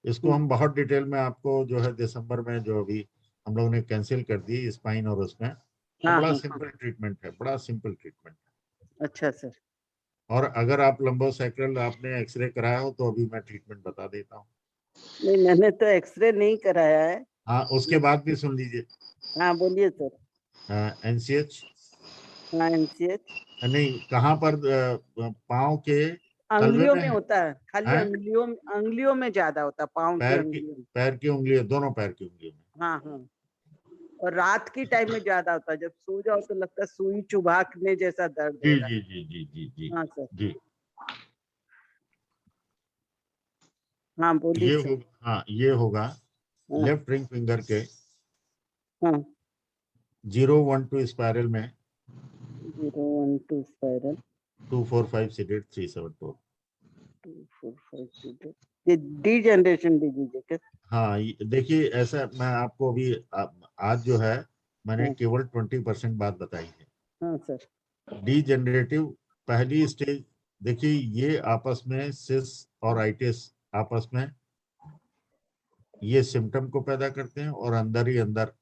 इसको हम बहुत डिटेल में आपको जो है दिसंबर में, जो अभी हम लोगों ने कैंसिल कर दी स्पाइन और उसमें, तो हाँ बड़ा हाँ। सिंपल ट्रीटमेंट है, बड़ा सिंपल ट्रीटमेंट है। अच्छा सर। और अगर आप लंबोसेक्रल आपने एक्सरे कराया हो तो अभी मैं ट्रीटमेंट बता देता हूँ। नहीं, मैंने तो एक्सरे नहीं कराया है। हाँ, उसके बाद भी सुन लीजिए। हाँ बोलिए सर। एनसीएच हाँ एनसीएच नहीं, कहाँ पर? पाँव के तलवे अंगुलियों में में है? होता है, खाली हैं? अंगुलियों में ज्यादा होता है, पाँव की अंगुलियों में। पैर की उंगलियां, दोनों पैर की उंगलियों में। हाँ हाँ। और रात की टाइम में ज्यादा होता है, जब सो जाओ तो लगता है सुई चुभाने जैसा दर्द हो जी रहा जी जी जी जी जी है। हाँ सर। जी। हाँ बोलिए ये सर। होगा, हाँ ये होगा हाँ लेफ्ट रिंग फिंगर के हाँ। 012 स्पाइरल में 012 स्पाइरल 245 374। 245 ये डी जनरेशन डिजीज है क्या? हाँ, देखिए ऐसा, मैं आपको अभी आज जो है मैंने हाँ केवल 20% बात बताई है। हाँ सर। डी जनरेटिव पहली स्टेज, देखिए ये आपस में सिस और आइटिस आपस में ये सिम्टम को पैदा करते हैं, और अंदर ही अंदर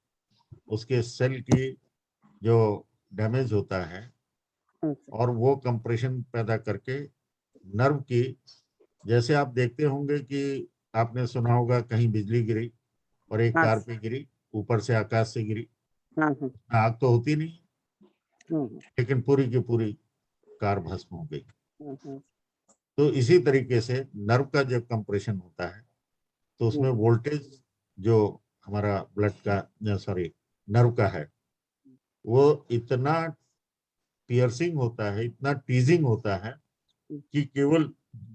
उसके सेल की जो डैमेज होता है, हाँ सर। और वो कंप्रेशन पैदा करके नर्व की, जैसे आप देखते होंगे कि आपने सुना होगा कहीं बिजली गिरी और एक हाँ कार पे गिरी, ऊपर से आकाश से गिरी, हाँ हाँ आग तो होती नहीं, हाँ लेकिन पूरी की पूरी कार भस्म हो गई। हाँ हाँ तो इसी तरीके से नर्व का जब कंप्रेशन होता है तो उसमें वोल्टेज जो हमारा ब्लड का, सॉरी, नर्व का है, वो इतना पियर्सिंग होता है, इतना टीजिंग होता है कि केवल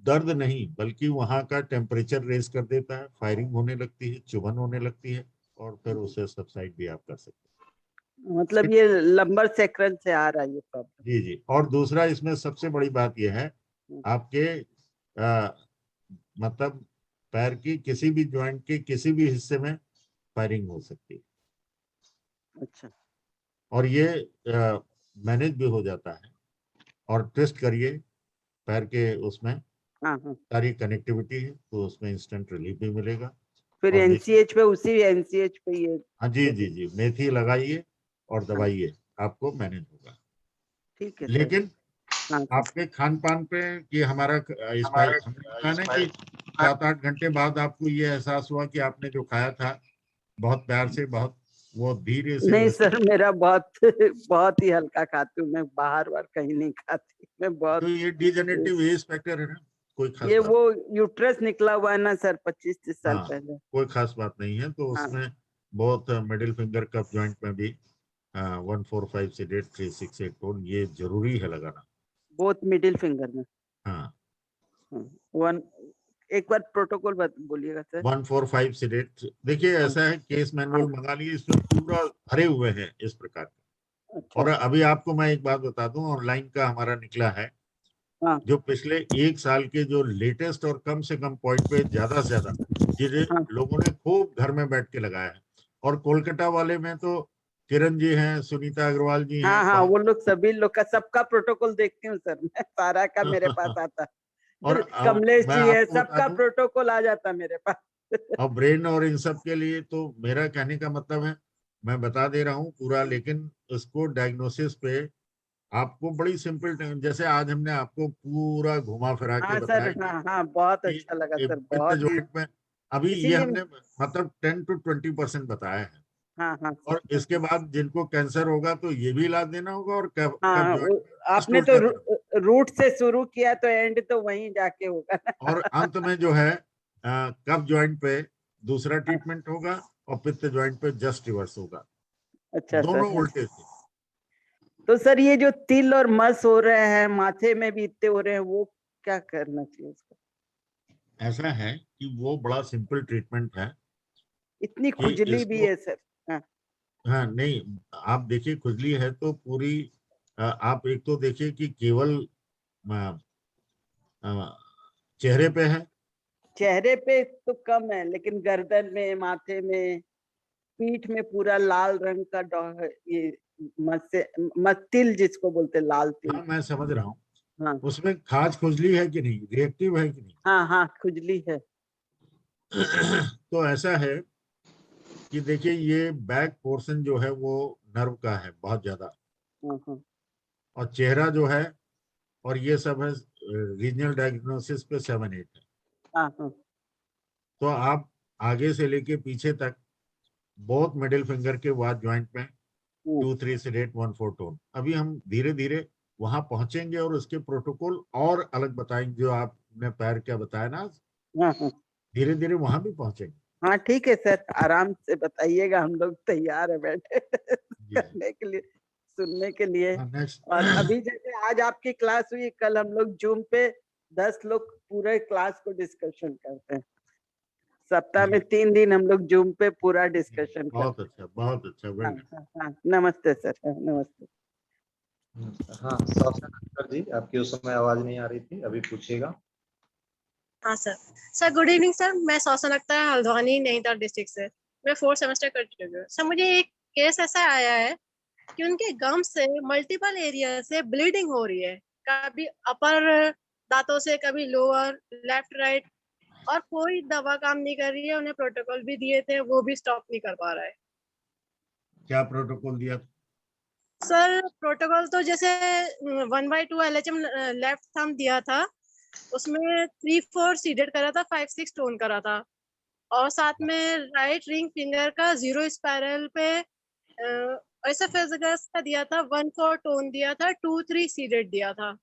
दर्द नहीं बल्कि वहां का टेम्परेचर रेज कर देता है, फायरिंग होने लगती है, चुभन होने लगती है, और फिर उसे सबसाइड भी आप कर सकते हैं। मतलब ये लंबर सेक्रल से आ रहा है ये प्रॉब्लम? जी जी। और दूसरा इसमें सबसे बड़ी बात यह है, आपके मतलब पैर की किसी भी जॉइंट के किसी भी हिस्से में फायरिंग हो सकती है। अच्छा। और ये मैनेज भी हो जाता है। और टेस्ट करिए पैर के, उसमें हाँ हाँ। सारी कनेक्टिविटी है, तो उसमें इंस्टेंट रिलीफ भी मिलेगा। फिर और देखिए, एनसीएच पे, उसी एनसीएच पे ये? हाँ जी जी जी, मेथी लगाइए और दबाइए, आपको मैनेज होगा। ठीक है सर। लेकिन हाँ सर। आपके खान पान पे कि हमारा हमने कहा ना कि 7-8 घंटे बाद आपको ये एहसास हुआ कि आपने जो खाया था बहुत प्यार से, बहुत वो धीरे से नहीं वो सर, मेरा बहुत बहुत ही हल्का खाती हूँ मैं, बाहर बार कहीं नहीं खाती मैं बहुत। तो ये डिजेनरेटिव एज फैक्टर है ना, कोई खास ये बात। वो यूट्रस निकला हुआ है ना सर, 25-30 साल हाँ, पहले। कोई खास बात नहीं है। तो हाँ। उसमें बहुत मिडिल फिंगर कप जॉइंट में भी 145 से 3684 ये जरूरी है लगाना। बोथ मिडिल फिंगर में? हाँ, वन, एक बार प्रोटोकॉल बोलिएगा सर। 145 से 8। देखिए ऐसा है, केस मैनुअल मंगा लिए, इसमें पूरा भरे हुए हैं इस प्रकार के। अच्छा। और अभी आपको मैं एक बात बता दूं, ऑनलाइन का हमारा निकला है, हाँ जो पिछले 1 साल के जो लेटेस्ट और कम से कम पॉइंट पे ज्यादा से ज्यादा जिन्हें हाँ लोगों ने खूब घर में बैठ के लगाया है। और कोलकाता वाले में तो किरण जी हैं, सुनीता अग्रवाल जी हाँ हैं, हाँ, वो लोग सभी लोग का, सबका प्रोटोकॉल देखती हूँ सर मैं, सारा का मेरे पास आता। और कमलेश मैं जी है, आपको बता सबका दूं, प्रोटोकॉल आ जाता मेरे पास। और ब्रेन और इन सब के लिए तो मेरा कहने का मतलब है, मैं बता दे रहा हूँ पूरा, लेकिन उसको डायग्नोसिस पे आपको बड़ी सिंपल, जैसे आज हमने आपको पूरा घुमा फिरा के हाँ सर। बताया हाँ हाँ, बहुत कि अच्छा लगा सर, पित्त बहुत ही। जॉइंट में अभी ये इसीलिए हमने मतलब 10 to 20% बताया है। हाँ हाँ और सर। इसके बाद जिनको कैंसर होगा तो ये भी इलाज देना होगा, और कब हाँ जॉइंट में फर्स्ट आपने और तो क्या, रूट से शुरू किया तो एंड तो वहीं जाके होगा। और अंत में जो है कब जॉइंट पे दूसरा ट्रीटमेंट होगा और पित्त ज्वाइंट पे जस्ट रिवर्स होगा, अच्छा दोनों सर। उल्टे से। तो सर ये जो तिल और मस हो रहे हैं, माथे में भी इतने हो रहे हैं, वो क्या करना चाहिए उसको? ऐसा है कि वो बड़ा सिंपल ट्रीटमेंट है। इतनी कि खुजली भी इसको, है सर। हाँ हाँ नहीं, आप देखिए खुजली है तो पूरी आप एक तो देखिए कि केवल चेहरे पे है। चेहरे पे तो कम है, लेकिन गर्दन में, माथे में, पीठ में पूरा लाल रंग का ये तिल जिसको बोलते हैं, लाल तिल। हाँ मैं समझ रहा हूँ। हाँ उसमें खाज खुजली है कि नहीं, रिएक्टिव है कि नहीं? हाँ हाँ खुजली है। तो ऐसा है कि देखिए ये बैक पोर्शन जो है वो नर्व का है बहुत ज्यादा, हाँ हाँ और चेहरा जो है, और ये सब है रीजनल डायग्नोसिस पे 7-8 है। हाँ हाँ तो आप आगे से लेके पीछे तक बोथ मिडिल फिंगर के वाद ज्वाइंट में 2-3 सेडेट 1-4 टोन। अभी हम धीरे धीरे वहां पहुंचेंगे और उसके प्रोटोकॉल और अलग बताएंगे, जो आपने पैर क्या बताया ना, हाँ हाँ धीरे धीरे वहां भी पहुंचेंगे। हाँ ठीक है सर, आराम से बताइएगा, हम लोग तैयार है बैठे करने के लिए, सुनने के लिए। नेक्स्ट। और अभी जैसे आज आपकी क्लास हुई, कल हम लोग जूम पे 10 लोग पूरे क्लास को डिस्कशन करते हैं। सप्ताह में 3 दिन हम लोग जूम पे पूरा डिस्कशन बहुत करते अच्छा, बहुत अच्छा, हैं। वेल हाँ, डन। हाँ, हाँ, नमस्ते सर। हाँ, नमस्ते। हाँ सर जी, आपकी उस समय आवाज नहीं आ रही थी, अभी पूछिएगा। हाँ sir. Sir good evening sir, मैं सौसन अख्तर हल्द्वानी नैनीताल डिस्ट्रिक्ट से। मैं 4th सेमेस्टर कर चुकी हूँ सर। मुझे एक केस ऐसा आया है कि उनके गम से मल्टीपल एरिया से ब्लीडिंग हो रही है, कभी अपर दांतों से, कभी लोअर, लेफ्ट राइट, और कोई दवा काम नहीं कर रही है। उन्हें प्रोटोकॉल भी दिए थे, वो भी स्टॉप नहीं कर पा रहा है। क्या प्रोटोकॉल दिया था? सर प्रोटोकॉल तो जैसे 1/2 LHM लेफ्ट थंब दिया था, उसमें 3-4 सीडेड करा था, 5-6 टोन करा था, और साथ में राइट रिंग फिंगर का 0 स्पाइरल पे एसोफेगस का दिया था, 1-4 टोन दिया था, 2-3 सीडेड दिया था।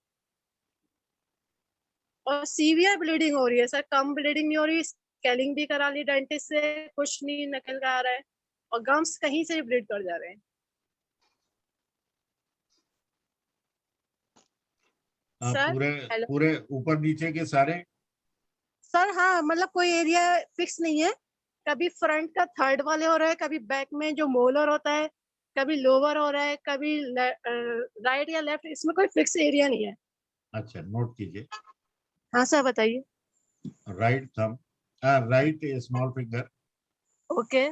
और सीवियर ब्लीडिंग हो रही है सर, कम ब्लीडिंग नहीं हो रही, स्केलिंग भी करा ली डेंटिस्ट से, कुछ नहीं निकल आ रहा है, और गम्स कहीं से ब्लीड कर जा रहे हैं। सर पूरे हेलो पूरे ऊपर नीचे के सारे? सर, हाँ मतलब कोई एरिया फिक्स नहीं है, कभी फ्रंट का थर्ड वाले हो रहा है, कभी बैक में जो मोलर होता है, कभी लोअर हो रहा है, कभी राइट या लेफ्ट, इसमें कोई फिक्स एरिया नहीं है। अच्छा नोट कीजिए। हाँ सर बताइए। Right thumb, right small finger, okay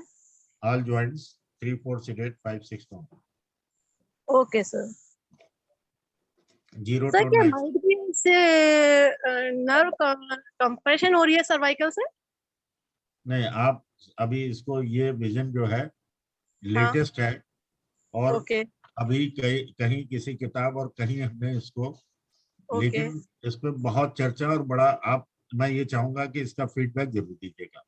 all joints, 3-4 seeded, 5-6 tone, okay sir. 0 sir tone क्या नहीं। माइग्रेन से नर्व कंप्रेशन हो रही है सर्वाइकल से? नहीं, आप अभी इसको, ये विजन जो है हाँ लेटेस्ट है, और ओके अभी कहीं किसी किताब और कहीं हमने इसको, ओके लेकिन इस पे बहुत चर्चा और बड़ा, आप, मैं ये चाहूंगा कि इसका फीडबैक जरूर दीजिएगा।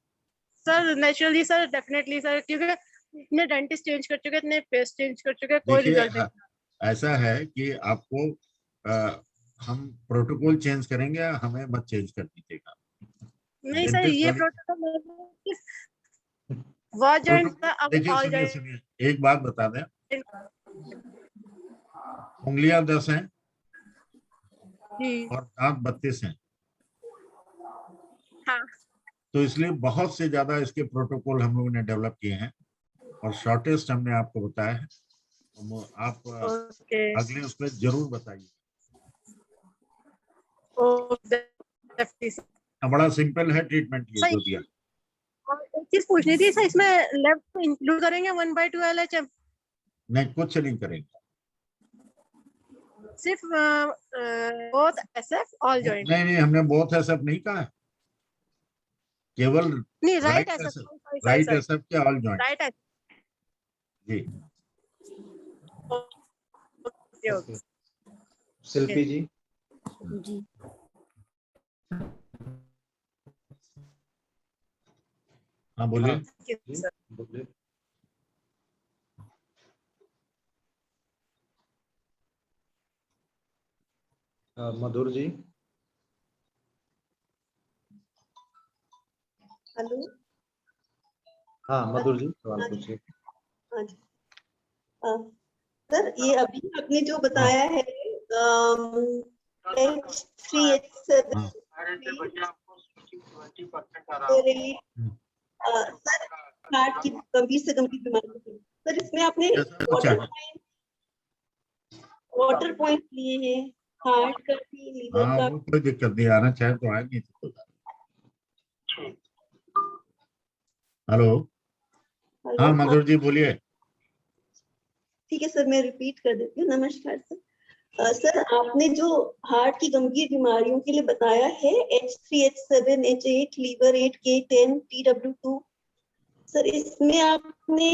Sir. Naturally sir, definitely sir, क्योंकि इतने डेंटिस्ट चेंज कर चुके, इतने पेस्ट चेंज कर चुके, कोई देखिए रिजल्ट नहीं। ऐसा है कि आपको हम प्रोटोकॉल चेंज करेंगे, हमें मत चेंज कर दीजिएगा। नहीं सर, डेंटिस्ट ये वाली प्रोटोकॉल वॉच जॉइंट था, अब देखिए, ऑल सुनिए जॉइंट। सुनिए, एक बात बता दें, उंगलियां 10 हैं जी और दांत 32 हैं, हाँ तो इसलिए बहुत से ज्यादा इसके प्रोटोकॉल हम लोगों ने डेवलप किए हैं, और शॉर्टेस्ट हमने आपको बताया है। आप ओके अगले उस पर जरूर बताइए। बड़ा सिंपल है ट्रीटमेंट ये सर, जो दिया। और एक चीज पूछनी थी सर, इसमें लेफ्ट को इंक्लूड करेंगे 1/2 LHM? नहीं, कुछ नहीं करेंगे। सिर्फ बोथ SF ऑल जॉइंट? नहीं नहीं, हमने बहुत है सब नहीं कहा है, केवल नहीं, right right SF, SF, sorry sorry right sorry, SF के ऑल जॉइंट। Right SF। जी ओके ओके शिल्पी जी। जी हाँ बोलिए। सर। बोलिए। मधुर जी। हेलो हाँ मधुर जी सवाल पूछिए। हाँ जी। सर ये अभी आपने जो बताया है H3H7 हाँ। सर हार्ट की गंभीर से गंभीर बीमारी की, सर इसमें आपने वाटर पॉइंट लिए हैं हार्ट का भी लीवर हाँ का। वो कोई दिक्कत नहीं, आना चाहे तो आए, नहीं तो हेलो। हाँ मधुर जी बोलिए। ठीक है सर, मैं रिपीट कर देती हूँ। नमस्कार सर। सर आपने जो हार्ट की गंभीर बीमारियों के लिए बताया है H3H7 H8 liver 8 K10 TW2, sir इसमें आपने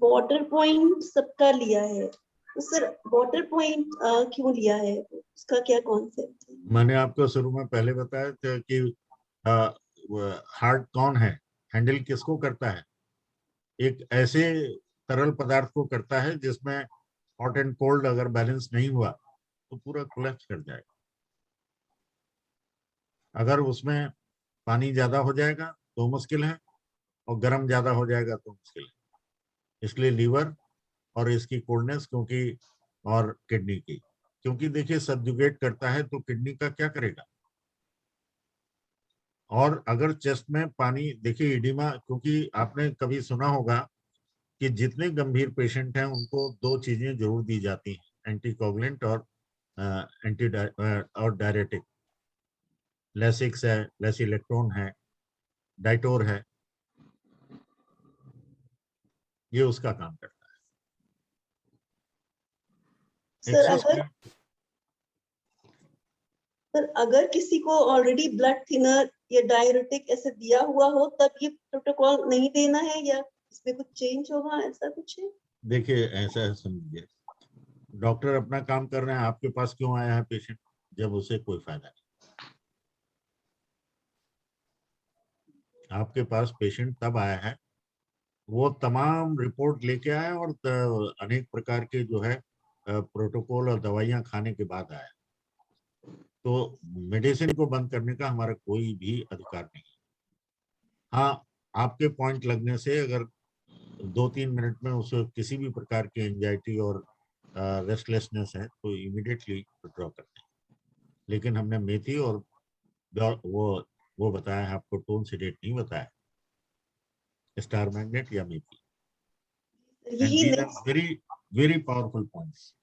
वाटर पॉइंट सबका लिया है, तो सर वाटर पॉइंट क्यों लिया है, उसका क्या कॉन्सेप्ट है? मैंने आपको शुरू में पहले बताया था कि हार्ट कौन है, हैंडल किसको करता है, एक ऐसे तरल पदार्थ को करता है जिसमें हॉट एंड कोल्ड अगर बैलेंस नहीं हुआ तो पूरा कोलैप्स कर जाएगा। अगर उसमें पानी ज्यादा हो जाएगा तो मुश्किल है, और गर्म ज्यादा हो जाएगा तो मुश्किल है। इसलिए लीवर और इसकी कोल्डनेस, क्योंकि और किडनी की, क्योंकि देखिए सबजुगेट करता है तो किडनी का क्या करेगा। और अगर चेस्ट में पानी, देखिए इडिमा, क्योंकि आपने कभी सुना होगा कि जितने गंभीर पेशेंट हैं उनको दो चीजें जरूर दी जाती हैं, एंटीकोगुलेंट और और डायरेटिक। लेसिक्स है, लेसिलेक्टोन है, डाइटोर है, ये उसका काम करता है। सर अगर किसी को ऑलरेडी ब्लड थिनर या डायरेटिक ऐसे दिया हुआ हो तब ये प्रोटोकॉल नहीं देना है, या इसमें कुछ चेंज होगा, ऐसा कुछ है? देखिए ऐसा समझिए, डॉक्टर अपना काम कर रहे हैं, आपके पास क्यों आया है पेशेंट जब उसे कोई फायदा नहीं। आपके पास पेशेंट तब आया है, वो तमाम रिपोर्ट लेके आया और अनेक प्रकार के जो है प्रोटोकॉल और दवाइयां खाने के बाद आया। तो मेडिसिन को बंद करने का हमारा कोई भी अधिकार नहीं। हाँ, आपके पॉइंट लगने से अगर 2-3 मिनट में उसे किसी भी प्रकार की एंजाइटी और रेस्टलेसनेस है तो इमीडिएटली विथड्रॉ करते हैं। लेकिन हमने मेथी और वो बताया है आपको, टोन सीडेट नहीं बताया, स्टार मैग्नेट या मेथी। Very very powerful points.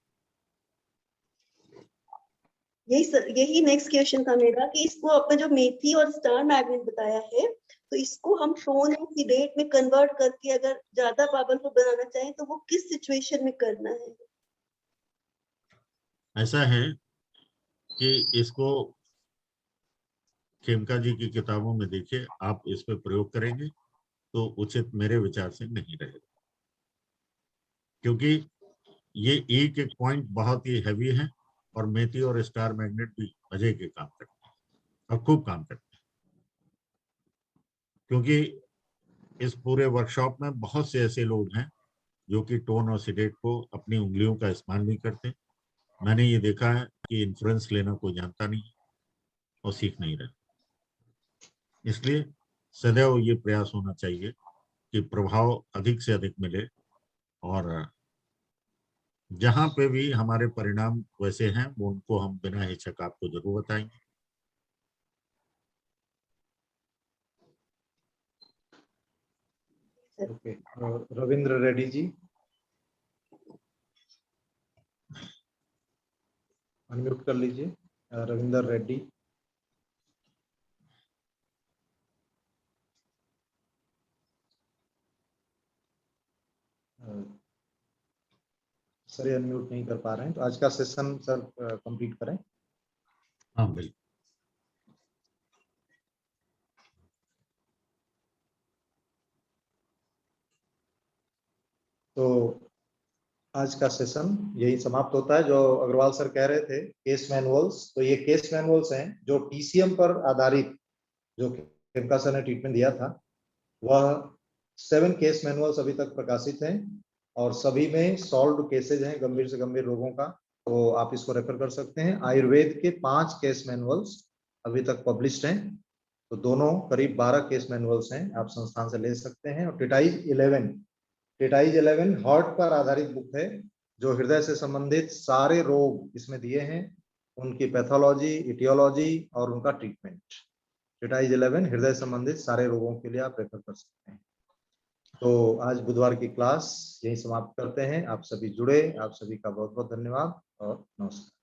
यही नेक्स्ट क्वेश्चन था मेरा कि इसको आपने जो मेथी और स्टार मैग्नेट बताया है, तो इसको हम टोन एंड सीडेट में कन्वर्ट करके अगर ज्यादा पावरफुल बनाना चाहें तो वो किस सिचुएशन में करना है? ऐसा है कि इसको खेमका जी की किताबों में देखिए, आप इस पे प्रयोग करेंगे तो उचित मेरे विचार से नहीं रहेगा, क्योंकि ये एक एक पॉइंट बहुत ही हैवी है और मेथी और स्टार मैग्नेट भी मजे के काम करते हैं और खूब काम करते हैं। क्योंकि इस पूरे वर्कशॉप में बहुत से ऐसे लोग हैं जो कि टोन और सीडेट को अपनी उंगलियों का इस्तेमाल नहीं करते। मैंने ये देखा है कि इन्फ्लुएंस लेना कोई जानता नहीं और सीख नहीं रहा। इसलिए सदैव ये प्रयास होना चाहिए कि प्रभाव अधिक से अधिक मिले, और जहां पे भी हमारे परिणाम वैसे हैं वो उनको हम बिना हिचक आपको जरूर बताएंगे। ओके, रविंद्र रेड्डी जी अनम्यूट कर लीजिए। रविंद्र रेड्डी। सर ये अनम्यूट नहीं कर पा रहे हैं, तो आज का सेशन सर कंप्लीट करें। हाँ बिल्कुल। तो आज का सेशन यही समाप्त होता है। जो अग्रवाल सर कह रहे थे केस मैनुअल्स, तो ये केस मैनुअल्स हैं जो टीसीएम पर आधारित जो खेमका सर ने ट्रीटमेंट दिया था, वह 7 केस मैनुअल्स अभी तक प्रकाशित हैं और सभी में सॉल्व्ड केसेज हैं गंभीर से गंभीर रोगों का, तो आप इसको रेफर कर सकते हैं। आयुर्वेद के 5 केस मैनुअल्स अभी तक पब्लिश्ड हैं तो दोनों करीब 12 केस मैनुअल्स हैं, आप संस्थान से ले सकते हैं। और टिटाइज 11 हार्ट पर आधारित बुक है, जो हृदय से संबंधित सारे रोग इसमें दिए हैं, उनकी पैथोलॉजी, इटियोलॉजी और उनका ट्रीटमेंट। टिटाइज 11 हृदय संबंधित सारे रोगों के लिए आप रेफर कर सकते हैं। तो आज बुधवार की क्लास यही समाप्त करते हैं। आप सभी जुड़े, आप सभी का बहुत बहुत धन्यवाद और नमस्कार।